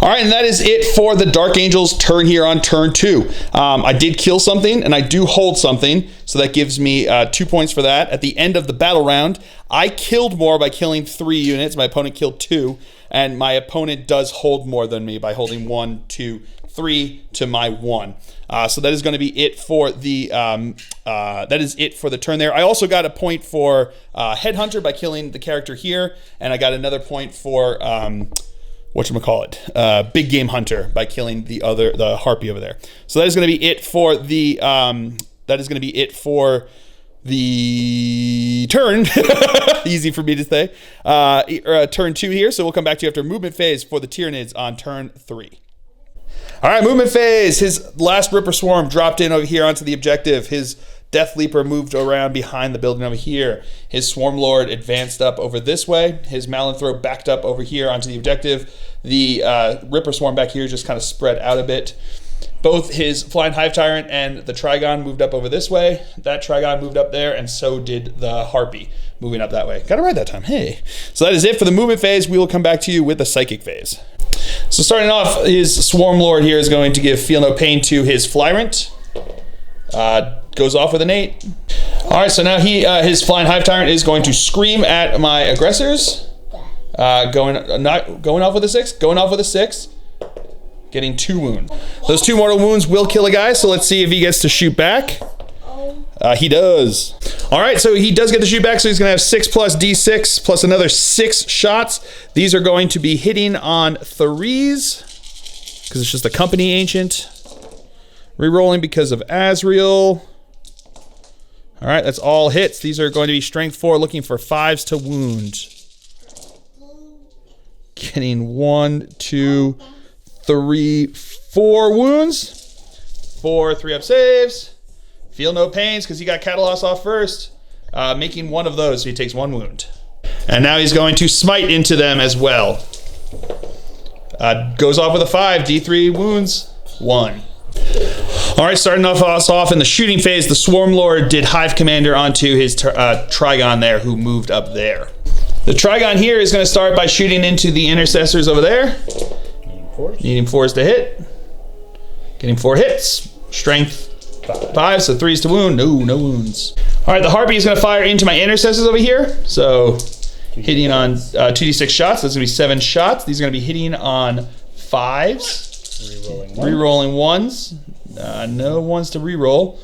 A: All right, and that is it for the Dark Angel's turn here on turn 2. I did kill something, and I do hold something, so that gives me 2 points for that. At the end of the battle round, I killed more by killing 3 units. My opponent killed 2, and my opponent does hold more than me by holding 1, 2, 3 to my 1. So that is going to be it for the turn there. I also got a point for Headhunter by killing the character here, and I got another point for whatchamacallit, Big Game Hunter by killing the Harpy over there. So that is going to be it for the turn. Easy for me to say. Turn 2 here. So we'll come back to you after movement phase for the Tyranids on turn 3. All right, movement phase. His last Ripper Swarm dropped in over here onto the objective. His Death Leaper moved around behind the building over here. His Swarm Lord advanced up over this way. His Malinthrow backed up over here onto the objective. The Ripper Swarm back here just kind of spread out a bit. Both his Flying Hive Tyrant and the Trigon moved up over this way. That Trigon moved up there, and so did the Harpy, moving up that way. Got it right that time, hey. So that is it for the movement phase. We will come back to you with the Psychic phase. So starting off, his Swarm Lord here is going to give Feel No Pain to his Flyrant. Goes off with an 8. All right, so now his Flying Hive Tyrant is going to scream at my aggressors. Going off with a 6. Going off with a 6. Getting 2 wounds. Those 2 mortal wounds will kill a guy, so let's see if he gets to shoot back. He does. All right, so he does get to shoot back, so he's going to have 6 plus D6 plus another 6 shots. These are going to be hitting on 3s because it's just a company ancient. Rerolling because of Azrael. All right, that's all hits. These are going to be strength 4, looking for 5s to wound. Getting 1, 2, 3, 4 wounds. 4 3-up saves. Feel no pains because he got Catalos off first. Making 1 of those, so he takes 1 wound. And now he's going to smite into them as well. Goes off with a 5, D3 wounds, 1. All right, starting us off in the shooting phase, the Swarm Lord did Hive Commander onto his Trigon there, who moved up there. The Trigon here is going to start by shooting into the Intercessors over there. Needing 4s to hit. Getting 4 hits. Strength 5, so 3s to wound. No wounds. All right, the Harpy is going to fire into my Intercessors over here. So hitting on 2d6 shots. That's going to be 7 shots. These are going to be hitting on 5s. Rerolling 1s. No 1s to reroll.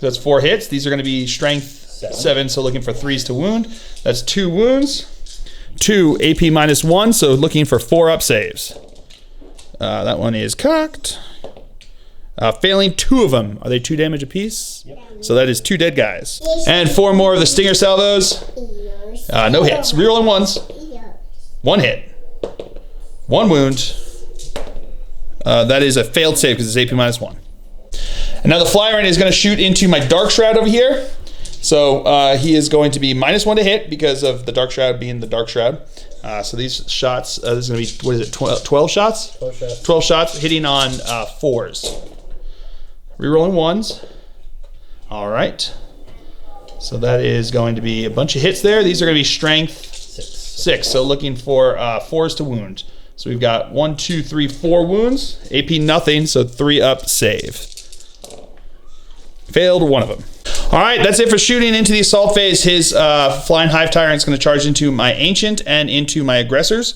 A: That's 4 hits. These are going to be strength 7, so looking for 3s to wound. That's 2 wounds. 2 AP -1, so looking for 4 up saves. That one is cocked. Failing 2 of them. Are they 2 damage apiece?
B: Yep.
A: So that is 2 dead guys. And 4 more of the stinger salvos. No hits. Rerolling 1s. 1 hit. 1 wound. That is a failed save because it's AP -1. And now the flyer is going to shoot into my Dark Shroud over here. So he is going to be -1 to hit because of the Dark Shroud being the Dark Shroud. So these shots, this is going to be, what is it, 12 shots?
B: 12 shots.
A: 12 shots, hitting on 4s. Rerolling 1s. All right. So that is going to be a bunch of hits there. These are going to be strength 6. So looking for 4s to wound. So we've got 1, 2, 3, 4 wounds. AP nothing, so 3 up save. Failed 1 of them. All right, that's it for shooting into the assault phase. His flying hive tyrant is going to charge into my ancient and into my aggressors.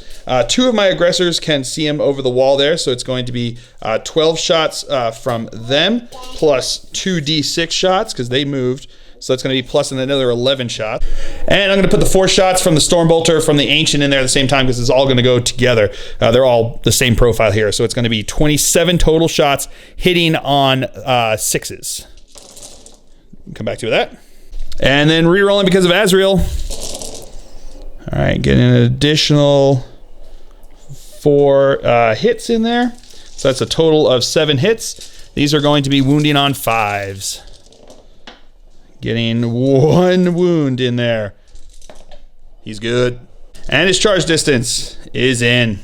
A: 2 of my aggressors can see him over the wall there, so it's going to be 12 shots from them plus 2d6 shots because they moved. So that's going to be plus another 11 shots. And I'm going to put the 4 shots from the Stormbolter from the Ancient in there at the same time because it's all going to go together. They're all the same profile here. So it's going to be 27 total shots hitting on 6s. Come back to that. And then re-rolling because of Azrael. All right, getting an additional 4 hits in there. So that's a total of 7 hits. These are going to be wounding on 5s. Getting 1 wound in there. He's good. And his charge distance is in.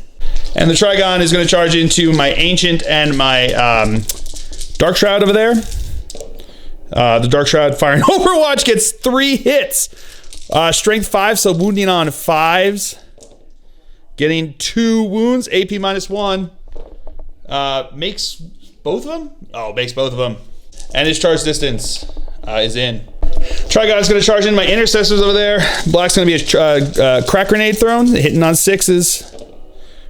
A: And the Trigon is going to charge into my Ancient and my Dark Shroud over there. The Dark Shroud firing Overwatch gets 3 hits. Strength 5, so wounding on 5s. Getting 2 wounds, AP -1. Makes both of them? Oh, makes both of them. And his charge distance is in. Trigon is going to charge in my intercessors over there. Black's going to be a crack grenade thrown, hitting on 6s.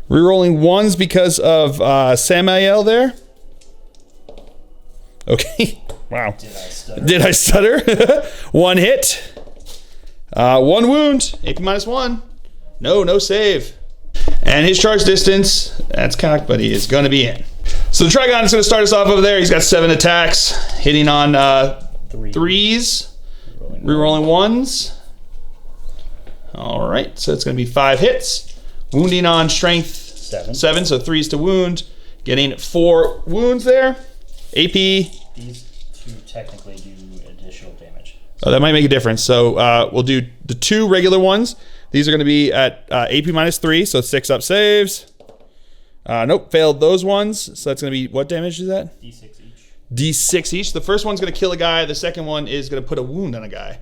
A: Rerolling 1s because of Samael there. Okay. Wow. Did I stutter? 1 hit. 1 wound. AP -1. No save. And his charge distance, that's cocked, but he is going to be in. So the Trigon is going to start us off over there. He's got 7 attacks, hitting on 3s. Rerolling 1s. All right, so it's going to be 5 hits. Wounding on strength 7, so 3s to wound. Getting 4 wounds there. AP.
B: These 2 technically do additional damage.
A: Oh, that might make a difference. So we'll do the 2 regular ones. These are going to be at AP -3, so 6 up saves. Nope, failed those ones. So that's going to be, what damage is that?
B: D6 each.
A: D6 each. The first one's going to kill a guy. The second one is going to put a wound on a guy.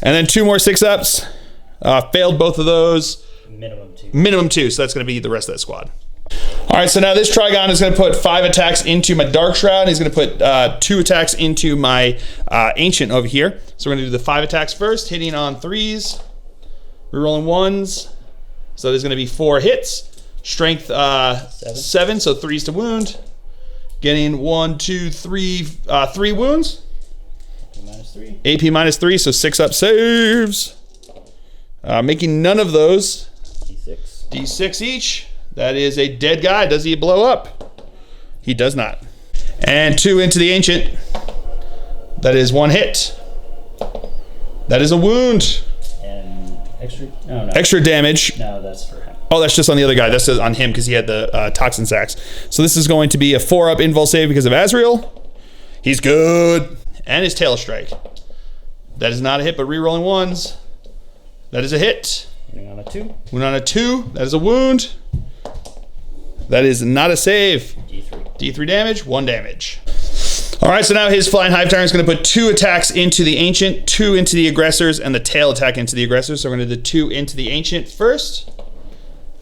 A: And then 2 more 6-ups. Failed both of those.
B: Minimum 2.
A: Minimum 2, so that's going to be the rest of that squad. All right, so now this Trigon is going to put 5 attacks into my Dark Shroud. He's going to put 2 attacks into my Ancient over here. So we're going to do the 5 attacks first, hitting on 3s. Rerolling 1s. So there's going to be 4 hits. Strength 7, so 3s to wound. Getting 1, 2, 3, 3 wounds.
B: AP-3.
A: AP-3, so 6 up saves. Making none of those.
B: D6.
A: D6 each. That is a dead guy. Does he blow up? He does not. And 2 into the Ancient. That is 1 hit. That is a wound.
B: And extra? No.
A: Extra damage.
B: No, that's for him.
A: Oh, that's just on the other guy. That's on him because he had the toxin sacks. So this is going to be a 4-up invul save because of Azrael. He's good. And his tail strike. That is not a hit, but rerolling 1s. That is a hit.
B: Wounding on a 2.
A: Wound on a 2. That is a wound. That is not a save.
B: D3.
A: D3 damage, 1 damage. All right, so now his Flying Hive Tyrant is going to put 2 attacks into the Ancient, 2 into the aggressors, and the tail attack into the aggressors. So we're going to do 2 into the Ancient first.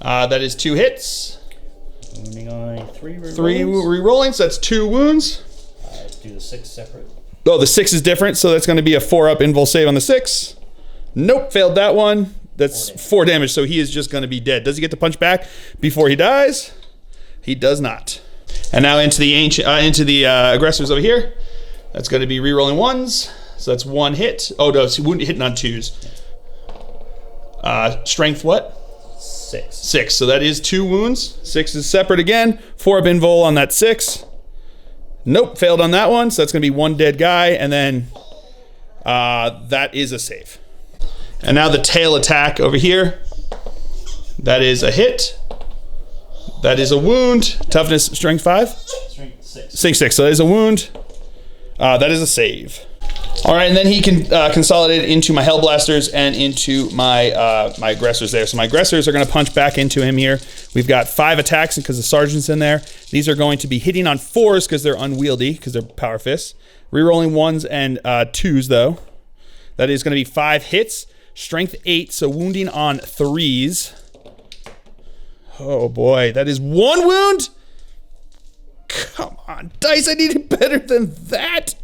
A: That is 2 hits.
B: Wounding on a 3 reroll.
A: 3 re-rolling, so that's 2 wounds.
B: Do the 6 separate.
A: Oh, the 6 is different, so that's going to be a 4-up invul save on the 6. Nope, failed that one. That's 4 damage, so he is just going to be dead. Does he get to punch back before he dies? He does not. And now into the aggressors over here. That's going to be re-rolling 1s. So that's 1 hit. Oh no, it's hitting on 2s. Strength what?
B: 6.
A: 6. So that is 2 wounds. 6 is separate again. 4 up invul on that 6. Nope, failed on that one. So that's going to be 1 dead guy, and then that is a save. And now the tail attack over here. That is a hit. That is a wound. Toughness, strength 5?
B: Strength 6.
A: Strength 6. So that is a wound. That is a save. All right, and then he can consolidate into my Hellblasters and into my my aggressors there. So my aggressors are going to punch back into him here. We've got 5 attacks because the sergeant's in there. These are going to be hitting on 4s because they're unwieldy, because they're power fists. Rerolling 1s and 2s, though. That is going to be 5 hits. Strength 8, so wounding on 3s. Oh boy, that is 1 wound? Come on, dice, I need it better than that.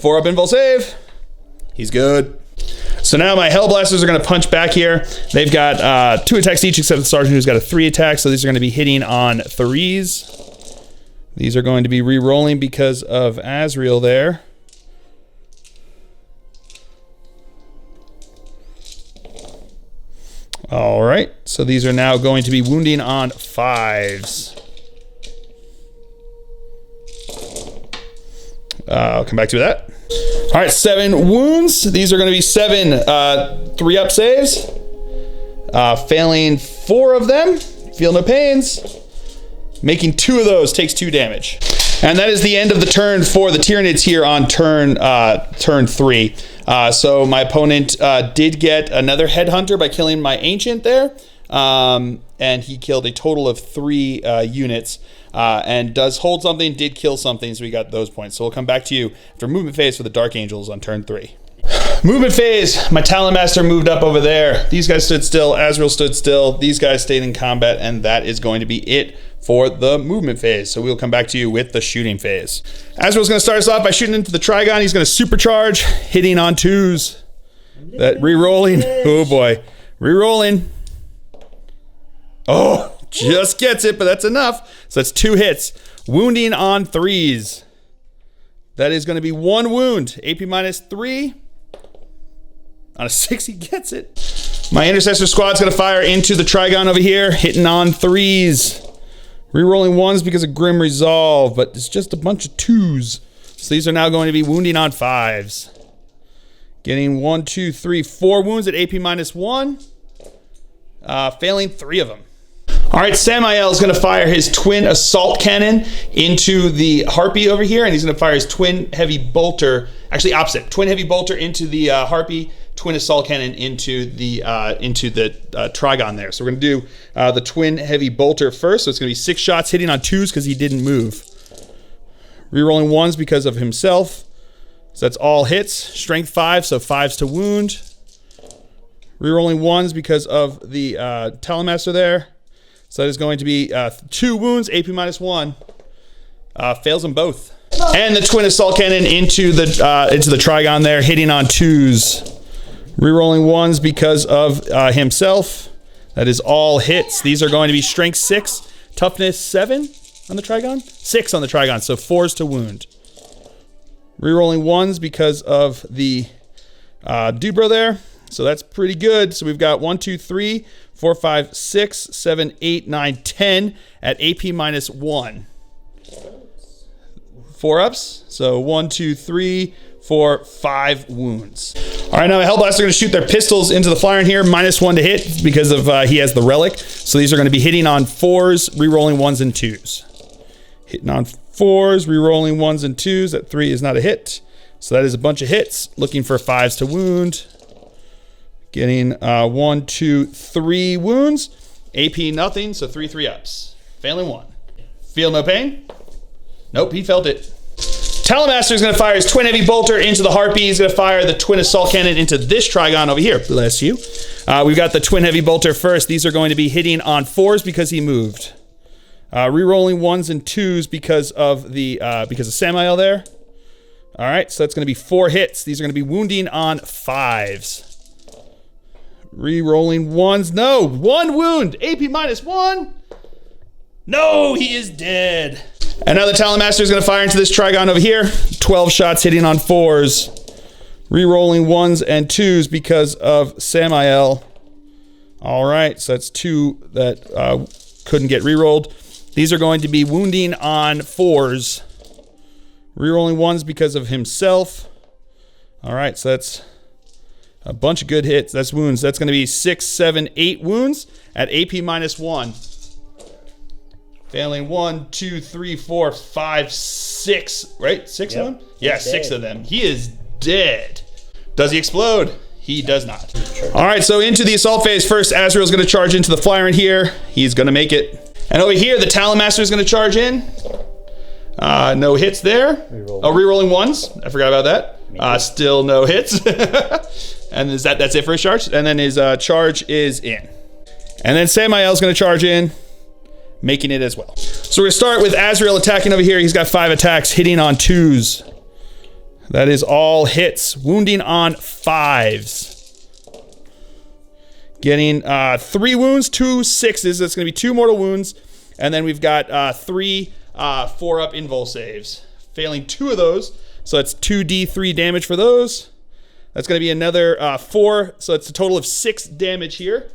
A: 4 up invul save. He's good. So now my Hellblasters are going to punch back here. They've got 2 attacks each except the sergeant, who's got a 3 attack, so these are going to be hitting on 3s. These are going to be re-rolling because of Azrael there. All right, so these are now going to be wounding on 5s. I'll come back to that. All right, 7 wounds. These are going to be 7 3-up saves. Failing 4 of them. Feel no pains. Making 2 of those takes 2 damage. And that is the end of the turn for the Tyranids here on turn 3. So my opponent did get another headhunter by killing my ancient there. And he killed a total of 3 units. And does hold something, did kill something, so we got those points. So we'll come back to you after movement phase for the Dark Angels on turn 3. Movement phase, my Talon Master moved up over there. These guys stood still, Azrael stood still, these guys stayed in combat, and that is going to be it for the movement phase. So we'll come back to you with the shooting phase. Azrael's going to start us off by shooting into the Trigon. He's going to supercharge, hitting on 2s. That re-rolling, oh boy, re-rolling. Oh! Just gets it, but that's enough. So that's 2 hits. Wounding on 3s. That is going to be 1 wound. AP minus 3. On a 6, he gets it. My Intercessor Squad's going to fire into the Trigon over here, hitting on 3s. Rerolling 1s because of Grim Resolve, but it's just a bunch of 2s. So these are now going to be wounding on 5s. Getting 1, 2, 3, 4 wounds at AP minus 1. Failing 3 of them. All right, Samael is going to fire his twin assault cannon into the Harpy over here, and he's going to fire his twin heavy bolter, actually opposite, twin heavy bolter into the Harpy, twin assault cannon into the Trigon there. So we're going to do the twin heavy bolter first. So it's going to be 6 shots hitting on 2s because he didn't move. Rerolling 1s because of himself. So that's all hits. Strength 5, so 5s to wound. Rerolling 1s because of the Talon Master there. So that is going to be 2 wounds, AP minus 1. Fails them both. And the twin assault cannon into the Trigon there, hitting on 2s. Rerolling 1s because of himself. That is all hits. These are going to be strength 6, toughness 7 on the Trigon. 6 on the Trigon, so 4s to wound. Rerolling 1s because of the Dubro there. So that's pretty good. So we've got 1, 2, 3, 4, 5, 6, 7, 8, 9, 10 at AP minus 1. 4 ups. So 1, 2, 3, 4, 5 wounds. All right, now my Hellblasters are going to shoot their pistols into the flyer in here. Minus 1 to hit because of he has the relic. So these are going to be hitting on 4s, re-rolling 1s and 2s. Hitting on 4s, re-rolling 1s and 2s. That 3 is not a hit. So that is a bunch of hits. Looking for 5s to wound. Getting 1, 2, 3 wounds. AP nothing, so 3 3-ups. Failing 1. Feel no pain? Nope, he felt it. Talon Master is going to fire his twin heavy bolter into the Harpy. He's going to fire the twin assault cannon into this Trigon over here. Bless you. We've got the twin heavy bolter first. These are going to be hitting on 4s because he moved. Rerolling 1s and 2s because of Samael there. All right, so that's going to be 4 hits. These are going to be wounding on 5s. Re-rolling ones. No, 1 wound. AP -1. No, he is dead. And now the Talon Master is going to fire into this Trigon over here. 12 shots hitting on 4s. Re-rolling 1s and 2s because of Samael. All right, so that's 2 that couldn't get re-rolled. These are going to be wounding on 4s. Re-rolling 1s because of himself. All right, so that's a bunch of good hits. That's wounds. That's going to be 6, 7, 8 wounds at AP -1. Failing 1, 2, 3, 4, 5, 6. Right? 6 of them? Yeah, 6 of them. He is dead. Does he explode? He does not. All right, so into the assault phase. First, Azrael's going to charge into the flyer in here. He's going to make it. And over here, the Talon Master is going to charge in. No hits there. Re-rolling 1s. I forgot about that. Still no hits. And that's it for his charge. And then his charge is in. And then Samael's going to charge in, making it as well. So we're going to start with Azrael attacking over here. He's got 5 attacks, hitting on 2s. That is all hits. Wounding on 5s. Getting 3 wounds, 2 6s. That's going to be 2 mortal wounds. And then we've got 3 4-up invul saves. Failing 2 of those. So that's 2d3 damage for those. That's going to be another 4. So it's a total of 6 damage here.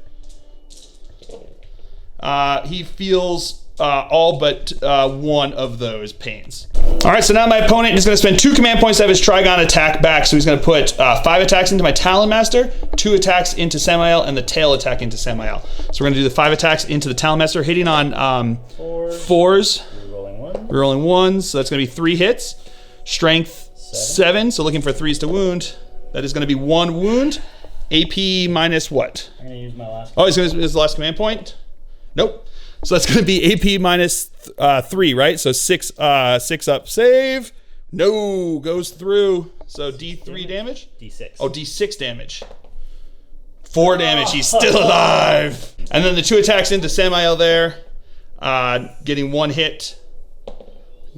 A: He feels all but 1 of those pains. All right, so now my opponent is going to spend 2 command points to have his Trigon attack back. So he's going to put 5 attacks into my Talon Master, 2 attacks into Samael, and the tail attack into Samael. So we're going to do the 5 attacks into the Talon Master, hitting on 4s. Rerolling 1s, so that's going to be 3 hits. Strength 7, so looking for 3s to wound. That is going to be 1 wound. AP -what?
B: I'm going to use my last.
A: Oh, he's going to use his last command point? Nope. So that's going to be AP -3, right? So 6 up save. No, goes through. So D3 damage?
B: D6.
A: Oh, D6 damage. 4 damage. He's still alive. And then the 2 attacks into Samael there. Getting 1 hit.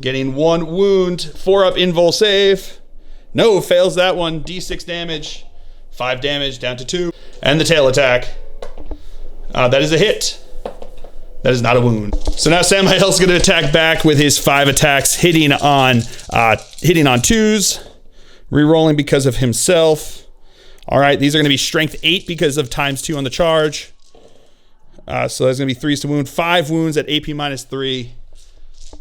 A: Getting 1 wound. 4-up invul save. No, fails that one. D6 damage. 5 damage down to 2. And the tail attack. That is a hit. That is not a wound. So now Samael's going to attack back with his 5 attacks, hitting on 2s, re-rolling because of himself. All right, these are going to be strength 8 because of ×2 on the charge. So that's going to be 3s to wound, 5 wounds at AP -3,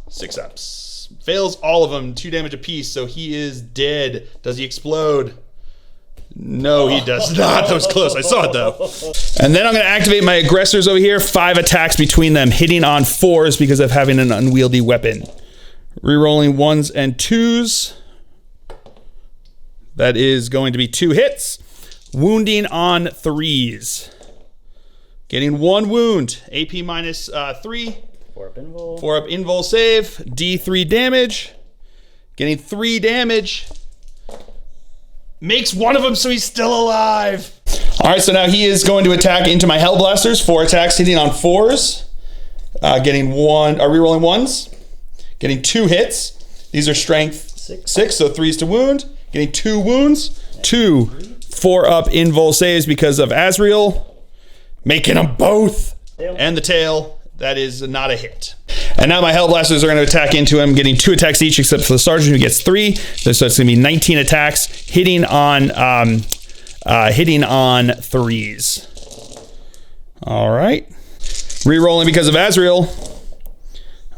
A: 6 ups. Fails all of them, 2 damage apiece, so he is dead. Does he explode? No, he does not. That was close. I saw it, though. And then I'm going to activate my aggressors over here. 5 attacks between them, hitting on 4s because of having an unwieldy weapon. Rerolling 1s and 2s. That is going to be 2 hits. Wounding on 3s. Getting 1 wound. AP -3. 4-up invul save. D3 damage. Getting 3 damage. Makes 1 of them so he's still alive. All right, so now he is going to attack into my Hellblasters. 4 attacks hitting on 4s. Getting 1, rerolling 1s. Getting 2 hits. These are strength 6, so 3s to wound. Getting 2 wounds. 2 4-up invul saves because of Azrael. Making them both. And the tail. That is not a hit. And now my Hellblasters are going to attack into him, getting 2 attacks each, except for the Sergeant, who gets 3. So it's going to be 19 attacks, hitting on 3s. All right. Rerolling because of Azrael.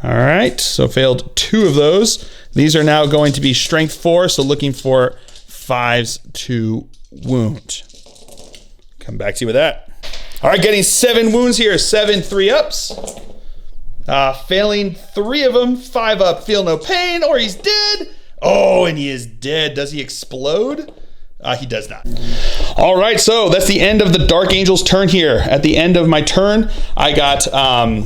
A: All right. So failed 2 of those. These are now going to be strength 4, so looking for 5s to wound. Come back to you with that. All right, getting 7 wounds here. 7 3-ups. Failing 3 of them. 5 up, feel no pain, or he's dead. Oh, and he is dead. Does he explode? He does not. All right, so that's the end of the Dark Angel's turn here. At the end of my turn, I got. I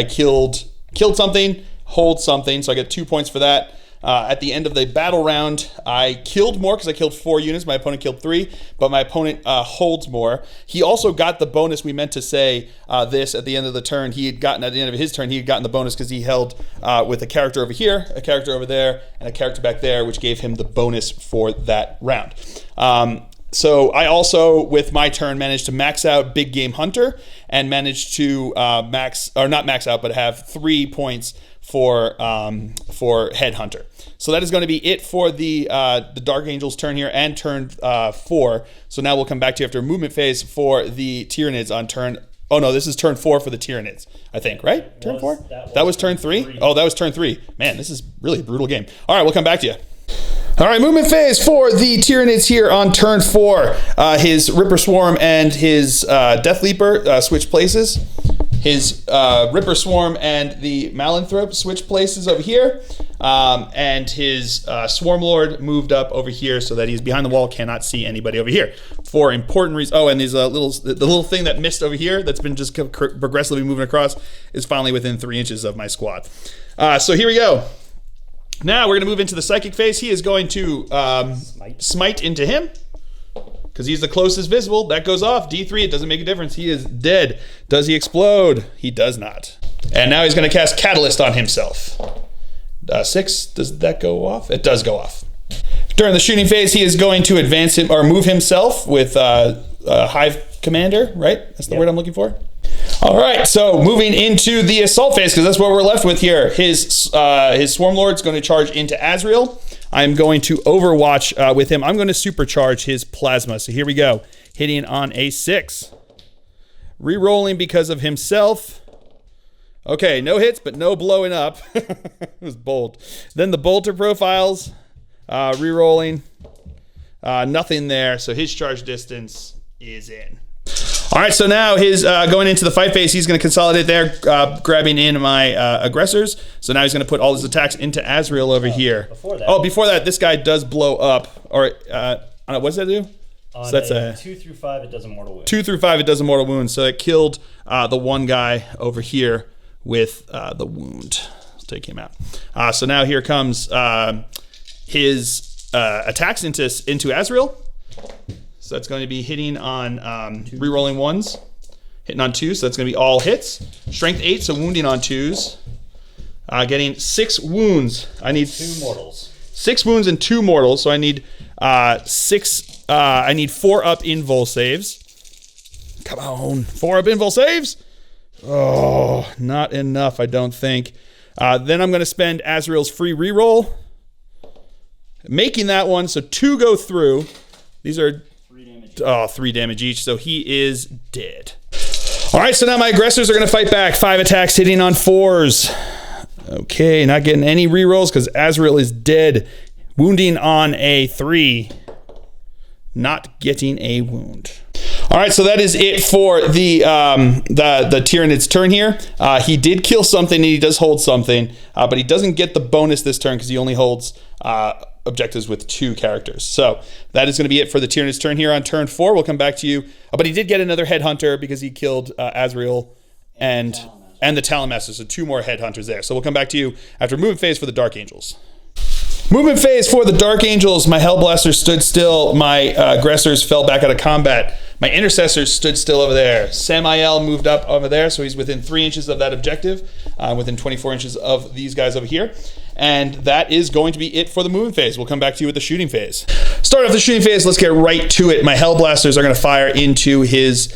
A: killed something, hold something, so I get 2 points for that. At the end of the battle round, I killed more because I killed 4 units. My opponent killed 3, but my opponent holds more. He also got the bonus. We meant to say this at the end of the turn. He had gotten, at the end of his turn, he had gotten the bonus because he held with a character over here, a character over there, and a character back there, which gave him the bonus for that round. So I also, with my turn, managed to max out Big Game Hunter and managed to not max out, but have 3 points for Headhunter. So that is going to be it for the Dark Angel's turn here and turn 4. So now we'll come back to you after a movement phase for the Tyranids on turn. Oh no, this is turn 4 for the Tyranids, I think, right? Turn 4? That was turn 3? Oh, that was turn 3. Man, this is really a brutal game. All right, we'll come back to you. All right, movement phase for the Tyranids here on turn 4. His Ripper Swarm and his Death Leaper switch places. His Ripper Swarm and the Malanthrope switch places over here. And his Swarm Lord moved up over here so that he's behind the wall, cannot see anybody over here. For important reasons. Oh, and these the little thing that missed over here that's been just progressively moving across is finally within 3 inches of my squad. So here we go. Now we're going to move into the psychic phase. He is going to smite into him because he's the closest visible. That goes off. D3, it doesn't make a difference. He is dead. Does he explode? He does not. And now he's going to cast Catalyst on himself. 6, does that go off? It does go off. During the shooting phase, he is going to advance him or move himself with Hive Commander, right? That's the word I'm looking for. All right, so moving into the assault phase, because that's what we're left with here. His Swarm Lord's going to charge into Azrael. I'm going to Overwatch with him. I'm going to supercharge his Plasma. So here we go. Hitting on a 6. Rerolling because of himself. Okay, no hits, but no blowing up. It was bold. Then the Bolter profiles. Rerolling. Nothing there, so his charge distance is in. All right, so now his going into the fight phase, he's going to consolidate there, grabbing in my aggressors. So now he's going to put all his attacks into Azrael over here. Before that, this guy does blow up. Or what does that do?
B: On
A: so that's
B: a 2 through 5, it does a mortal wound.
A: 2 through 5, it does a mortal wound. So it killed the one guy over here with the wound. Let's take him out. So now here comes his attacks into Azrael. So that's going to be hitting on rerolling 1s, hitting on 2s, so that's going to be all hits. Strength 8, so wounding on 2s. Getting 6 wounds. I need
B: 2 mortals.
A: 6 wounds and 2 mortals, so I need 6. I need 4 up invul saves. Come on, 4 up invul saves. Oh, not enough, I don't think. Then I'm going to spend Azrael's free reroll, making that one, so 2 go through. These are 3 damage each, so he is dead. All right, so now my aggressors are going to fight back. 5 attacks hitting on 4s. Okay, not getting any rerolls because Azrael is dead. Wounding on a 3. Not getting a wound. All right, so that is it for the Tyranid's turn here. He did kill something and he does hold something, but he doesn't get the bonus this turn because he only holds objectives with 2 characters. So that is going to be it for the Tyranids turn here on turn 4. We'll come back to you. But he did get another Headhunter because he killed Azrael and the Talonmaster. So 2 more Headhunters there. So we'll come back to you after movement phase for the Dark Angels. Movement phase for the Dark Angels. My Hellblasters stood still. My aggressors fell back out of combat. My intercessors stood still over there. Samael moved up over there, so he's within 3 inches of that objective, within 24 inches of these guys over here. And that is going to be it for the movement phase. We'll come back to you with the shooting phase. Start off the shooting phase. Let's get right to it. My Hellblasters are going to fire into his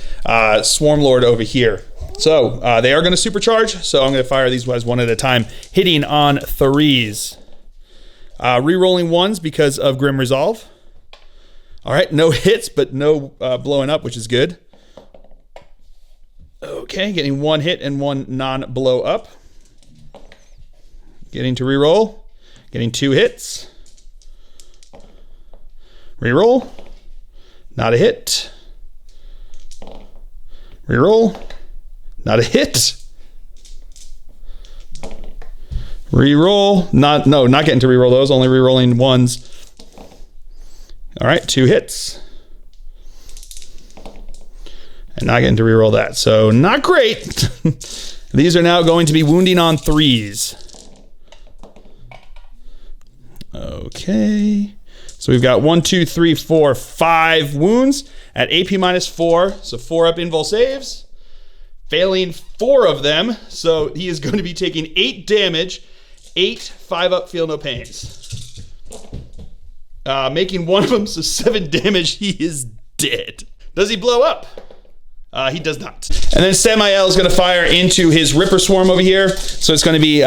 A: Swarm Lord over here. So they are going to supercharge, so I'm going to fire these guys one at a time, hitting on 3s. Rerolling 1s because of Grim Resolve. All right, no hits, but no blowing up, which is good. Okay, getting 1 hit and 1 non-blow up. Getting to reroll. Getting 2 hits. Reroll. Not a hit. Reroll. Not a hit. Reroll. Not getting to reroll those, only rerolling 1s. All right, 2 hits. And not getting to reroll that. So not great. These are now going to be wounding on 3s. Okay. So we've got 1, 2, 3, 4, 5 wounds at AP -4. So 4 up invul saves. Failing 4 of them. So he is going to be taking 8 damage. 8, 5 up, feel no pains. making one of them, so 7 damage. He is dead. Does he blow up? He does not. And then Samael is going to fire into his Ripper Swarm over here. So it's going to be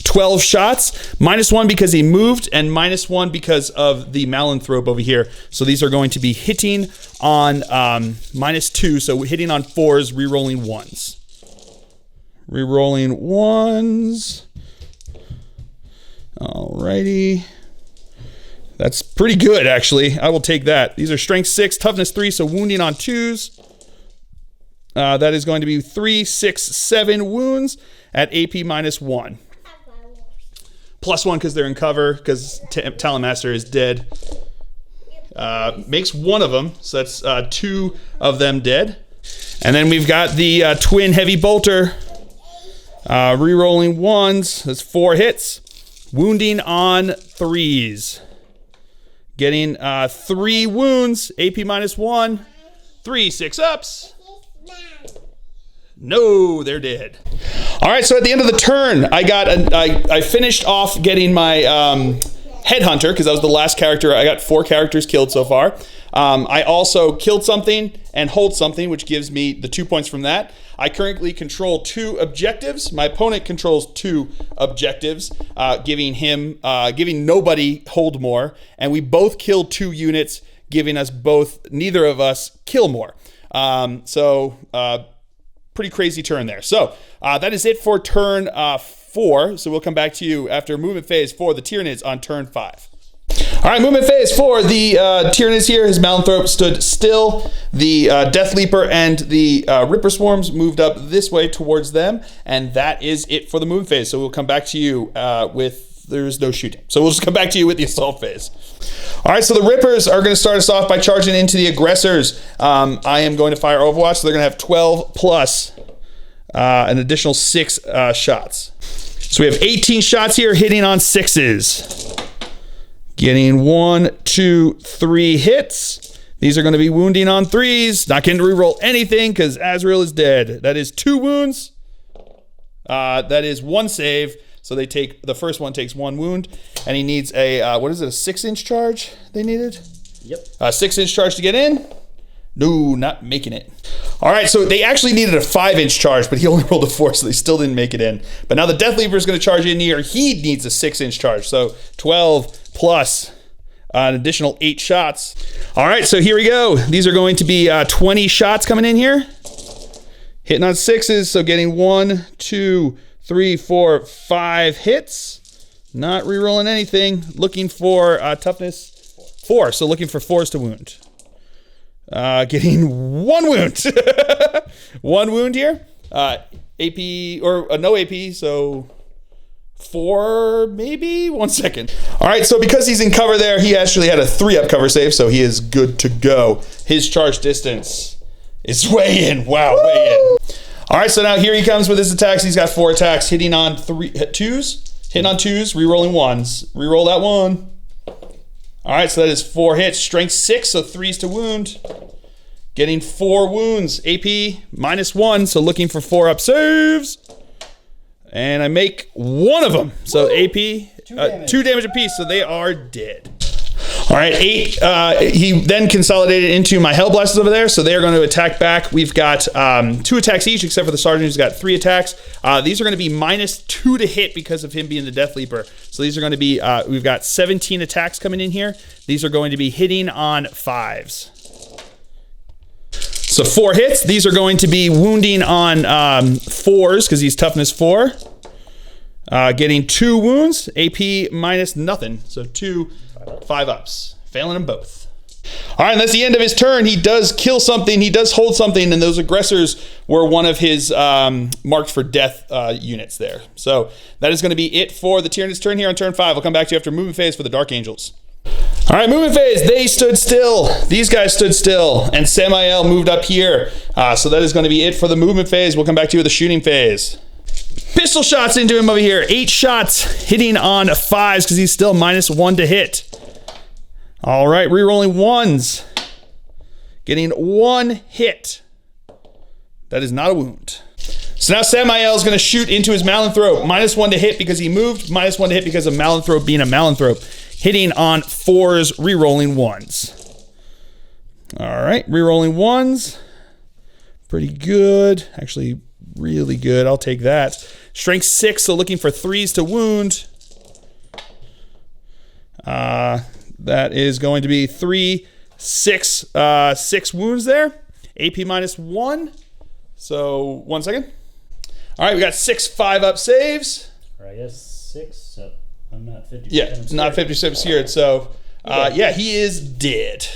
A: 12 shots. -1 because he moved, and -1 because of the Malanthrope over here. So these are going to be hitting on -2. So hitting on 4s, rerolling 1s. Rerolling 1s. Alrighty. That's pretty good, actually. I will take that. These are strength 6, toughness 3, so wounding on 2s. That is going to be 3, 6, 7 wounds at AP -1. +1 because they're in cover, because Talonmaster is dead. Makes 1 of them, so that's 2 of them dead. And then we've got the Twin Heavy Bolter. Rerolling 1s, that's 4 hits. Wounding on 3s. Getting 3 wounds, AP -1. 3 6-ups. No, they're dead. All right, so at the end of the turn, I finished off getting my Headhunter, because that was the last character. I got 4 characters killed so far. I also killed something and hold something, which gives me the 2 points from that. I currently control 2 objectives. My opponent controls 2 objectives, giving nobody hold more, and we both killed 2 units, giving us neither of us kill more. Pretty crazy turn there. So that is it for turn 4. So we'll come back to you after movement phase for the Tyranids on turn 5. All right, movement phase for the Tyranids here. His Malanthrope stood still. The Death Leaper and the Ripper Swarms moved up this way towards them. And that is it for the movement phase. So we'll come back to you there's no shooting. So we'll just come back to you with the assault phase. All right, so the Rippers are going to start us off by charging into the aggressors. I am going to fire Overwatch, so they're going to have 12 plus an additional 6 shots. So we have 18 shots here hitting on 6s. Getting 1, 2, 3 hits. These are going to be wounding on 3s. Not getting to reroll anything because Azrael is dead. That is 2 wounds. That is 1 save. So the first one takes 1 wound, and he needs a, a 6-inch charge they needed?
B: Yep.
A: A 6-inch charge to get in? No, not making it. All right, so they actually needed a 5-inch charge, but he only rolled a 4, so they still didn't make it in. But now the Death Leaper is going to charge in here. He needs a 6-inch charge, so 12 plus an additional 8 shots. All right, so here we go. These are going to be 20 shots coming in here. Hitting on 6s, so getting 1, 2, 3, 4, 5 hits. Not rerolling anything. Looking for toughness 4. So looking for 4s to wound. Getting 1 wound. 1 wound here. AP or no AP. So 4 maybe. 1 second. All right. So because he's in cover there, he actually had a 3-up cover save. So he is good to go. His charge distance is way in. Wow, way in. All right, so now here he comes with his attacks. He's got 4 attacks, hitting on 2s, hitting on 2s, rerolling 1s. Reroll that 1. All right, so that is 4 hits, strength 6, so 3s to wound. Getting 4 wounds, AP -1, so looking for 4-up saves. And I make 1 of them, so AP 2 damage apiece, so they are dead. All right, 8. He then consolidated into my Hellblasters over there, so they are going to attack back. We've got 2 attacks each, except for the Sergeant, who's got 3 attacks. These are going to be -2 to hit because of him being the Death Leaper. So these are going to be, we've got 17 attacks coming in here. These are going to be hitting on 5s. So 4 hits. These are going to be wounding on 4s because he's toughness 4. Getting 2 wounds, AP -0, so 2 5-ups, failing them both. All right, and that's the end of his turn. He does kill something, he does hold something, and those aggressors were one of his marked for death units there. So that is going to be it for the Tyranid's turn here on turn 5. I'll come back to you after movement phase for the Dark Angels. All right, movement phase. They stood still. These guys stood still, and Samael moved up here. So that is going to be it for the movement phase. We'll come back to you with the shooting phase. Pistol shots into him over here. 8 shots hitting on 5s because he's still -1 to hit. All right, rerolling 1s. Getting 1 hit. That is not a wound. So now Samael is going to shoot into his Malanthrope. -1 to hit because he moved. -1 to hit because of Malanthrope being a Malanthrope. hitting on 4s, rerolling 1s. All right, rerolling 1s. Pretty good. Actually, really good. I'll take that. Strength 6, so looking for 3s to wound. That is going to be 3, 6, 6 wounds there. AP -1. So 1 second. All right, we got 6 5-up saves.
B: Or I guess 6. So I'm not 50%.
A: Yeah, not 50% scared. So yeah, he is dead.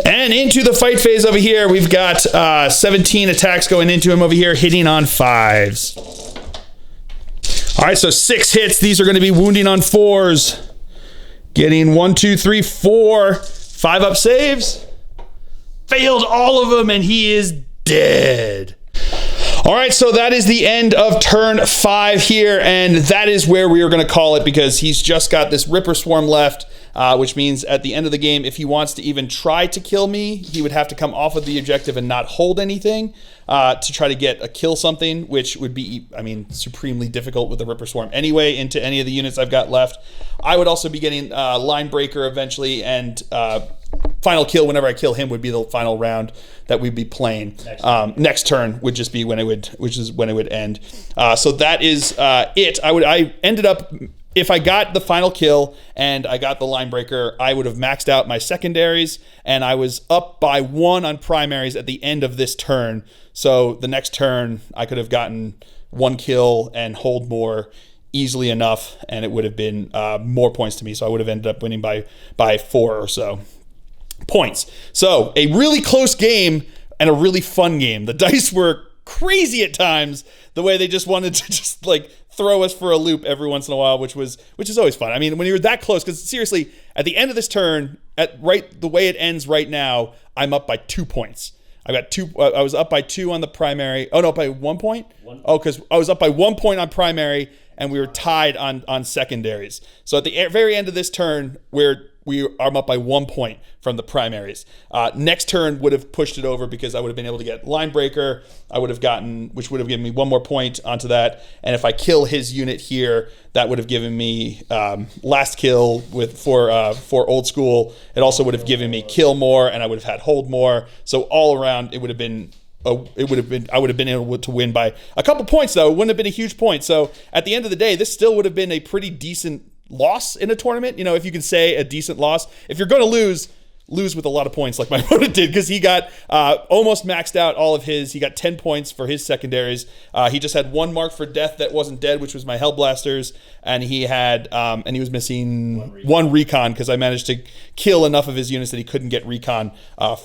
A: And into the fight phase over here, we've got 17 attacks going into him over here, hitting on 5s. All right, so 6 hits. These are going to be wounding on 4s. Getting 1, 2, 3, 4, 5-up saves. Failed all of them, and he is dead. All right, so that is the end of turn 5 here, and that is where we are going to call it because he's just got this Ripper Swarm left, which means at the end of the game, if he wants to even try to kill me, he would have to come off of the objective and not hold anything to try to get a kill something, which would be, I mean, supremely difficult with the Ripper Swarm anyway into any of the units I've got left. I would also be getting Line Breaker eventually, and final kill whenever I kill him would be the final round that we'd be playing. Next turn would just be when it would, which is when it would end. So that is it. I ended up, if I got the final kill and I got the Line Breaker, I would have maxed out my secondaries, and I was up by 1 on primaries at the end of this turn. So the next turn I could have gotten 1 kill and hold more easily enough, and it would have been more points to me. So I would have ended up winning by 4 or so points. So a really close game and a really fun game. The dice were crazy at times, the way they just wanted to just like throw us for a loop every once in a while, which is always fun. I mean, when you're that close, because seriously, at the end of this turn, the way it ends right now, I'm up by 2 points. I got 2. I was up by 2 on the primary. Oh no, by 1 point. Oh, because I was up by 1 point on primary, and we were tied on secondaries. So at the very end of this turn, I'm up by 1 point from the primaries. Next turn would have pushed it over because I would have been able to get Line Breaker. I would have gotten, which would have given me 1 more point onto that. And if I kill his unit here, that would have given me last kill for old school. It also would have given me kill more, and I would have had hold more. So all around, it would have been. I would have been able to win by a couple points, though. It wouldn't have been a huge point. So at the end of the day, this still would have been a pretty decent loss in a tournament. You know, if you can say a decent loss. If you're going to lose with a lot of points like my opponent did, because he got almost maxed out all of his. He got 10 points for his secondaries. He just had 1 mark for death that wasn't dead, which was my Hellblasters, and he had and he was missing 1 recon because I managed to kill enough of his units that he couldn't get recon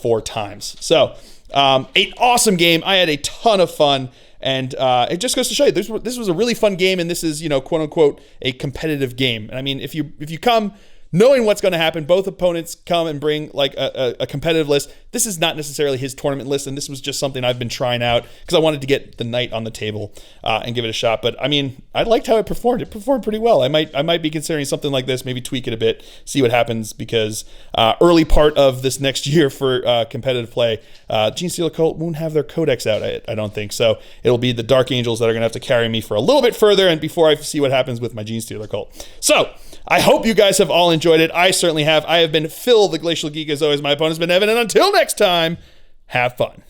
A: 4 times. So an awesome game. I had a ton of fun. And it just goes to show you, this was a really fun game, and this is, quote unquote, a competitive game. And I mean, if you come knowing what's going to happen, both opponents come and bring like a competitive list. This is not necessarily his tournament list, and this was just something I've been trying out because I wanted to get the Knight on the table and give it a shot. But I mean, I liked how it performed. It performed pretty well. I might be considering something like this, maybe tweak it a bit, see what happens, because early part of this next year for competitive play, Genestealer Cult won't have their codex out, I don't think. So it'll be the Dark Angels that are going to have to carry me for a little bit further, and before I see what happens with my Genestealer Cult. So I hope you guys have all enjoyed it. I certainly have. I have been Phil, the Glacial Geek, as always. My opponent's been Evan, and until next time, have fun.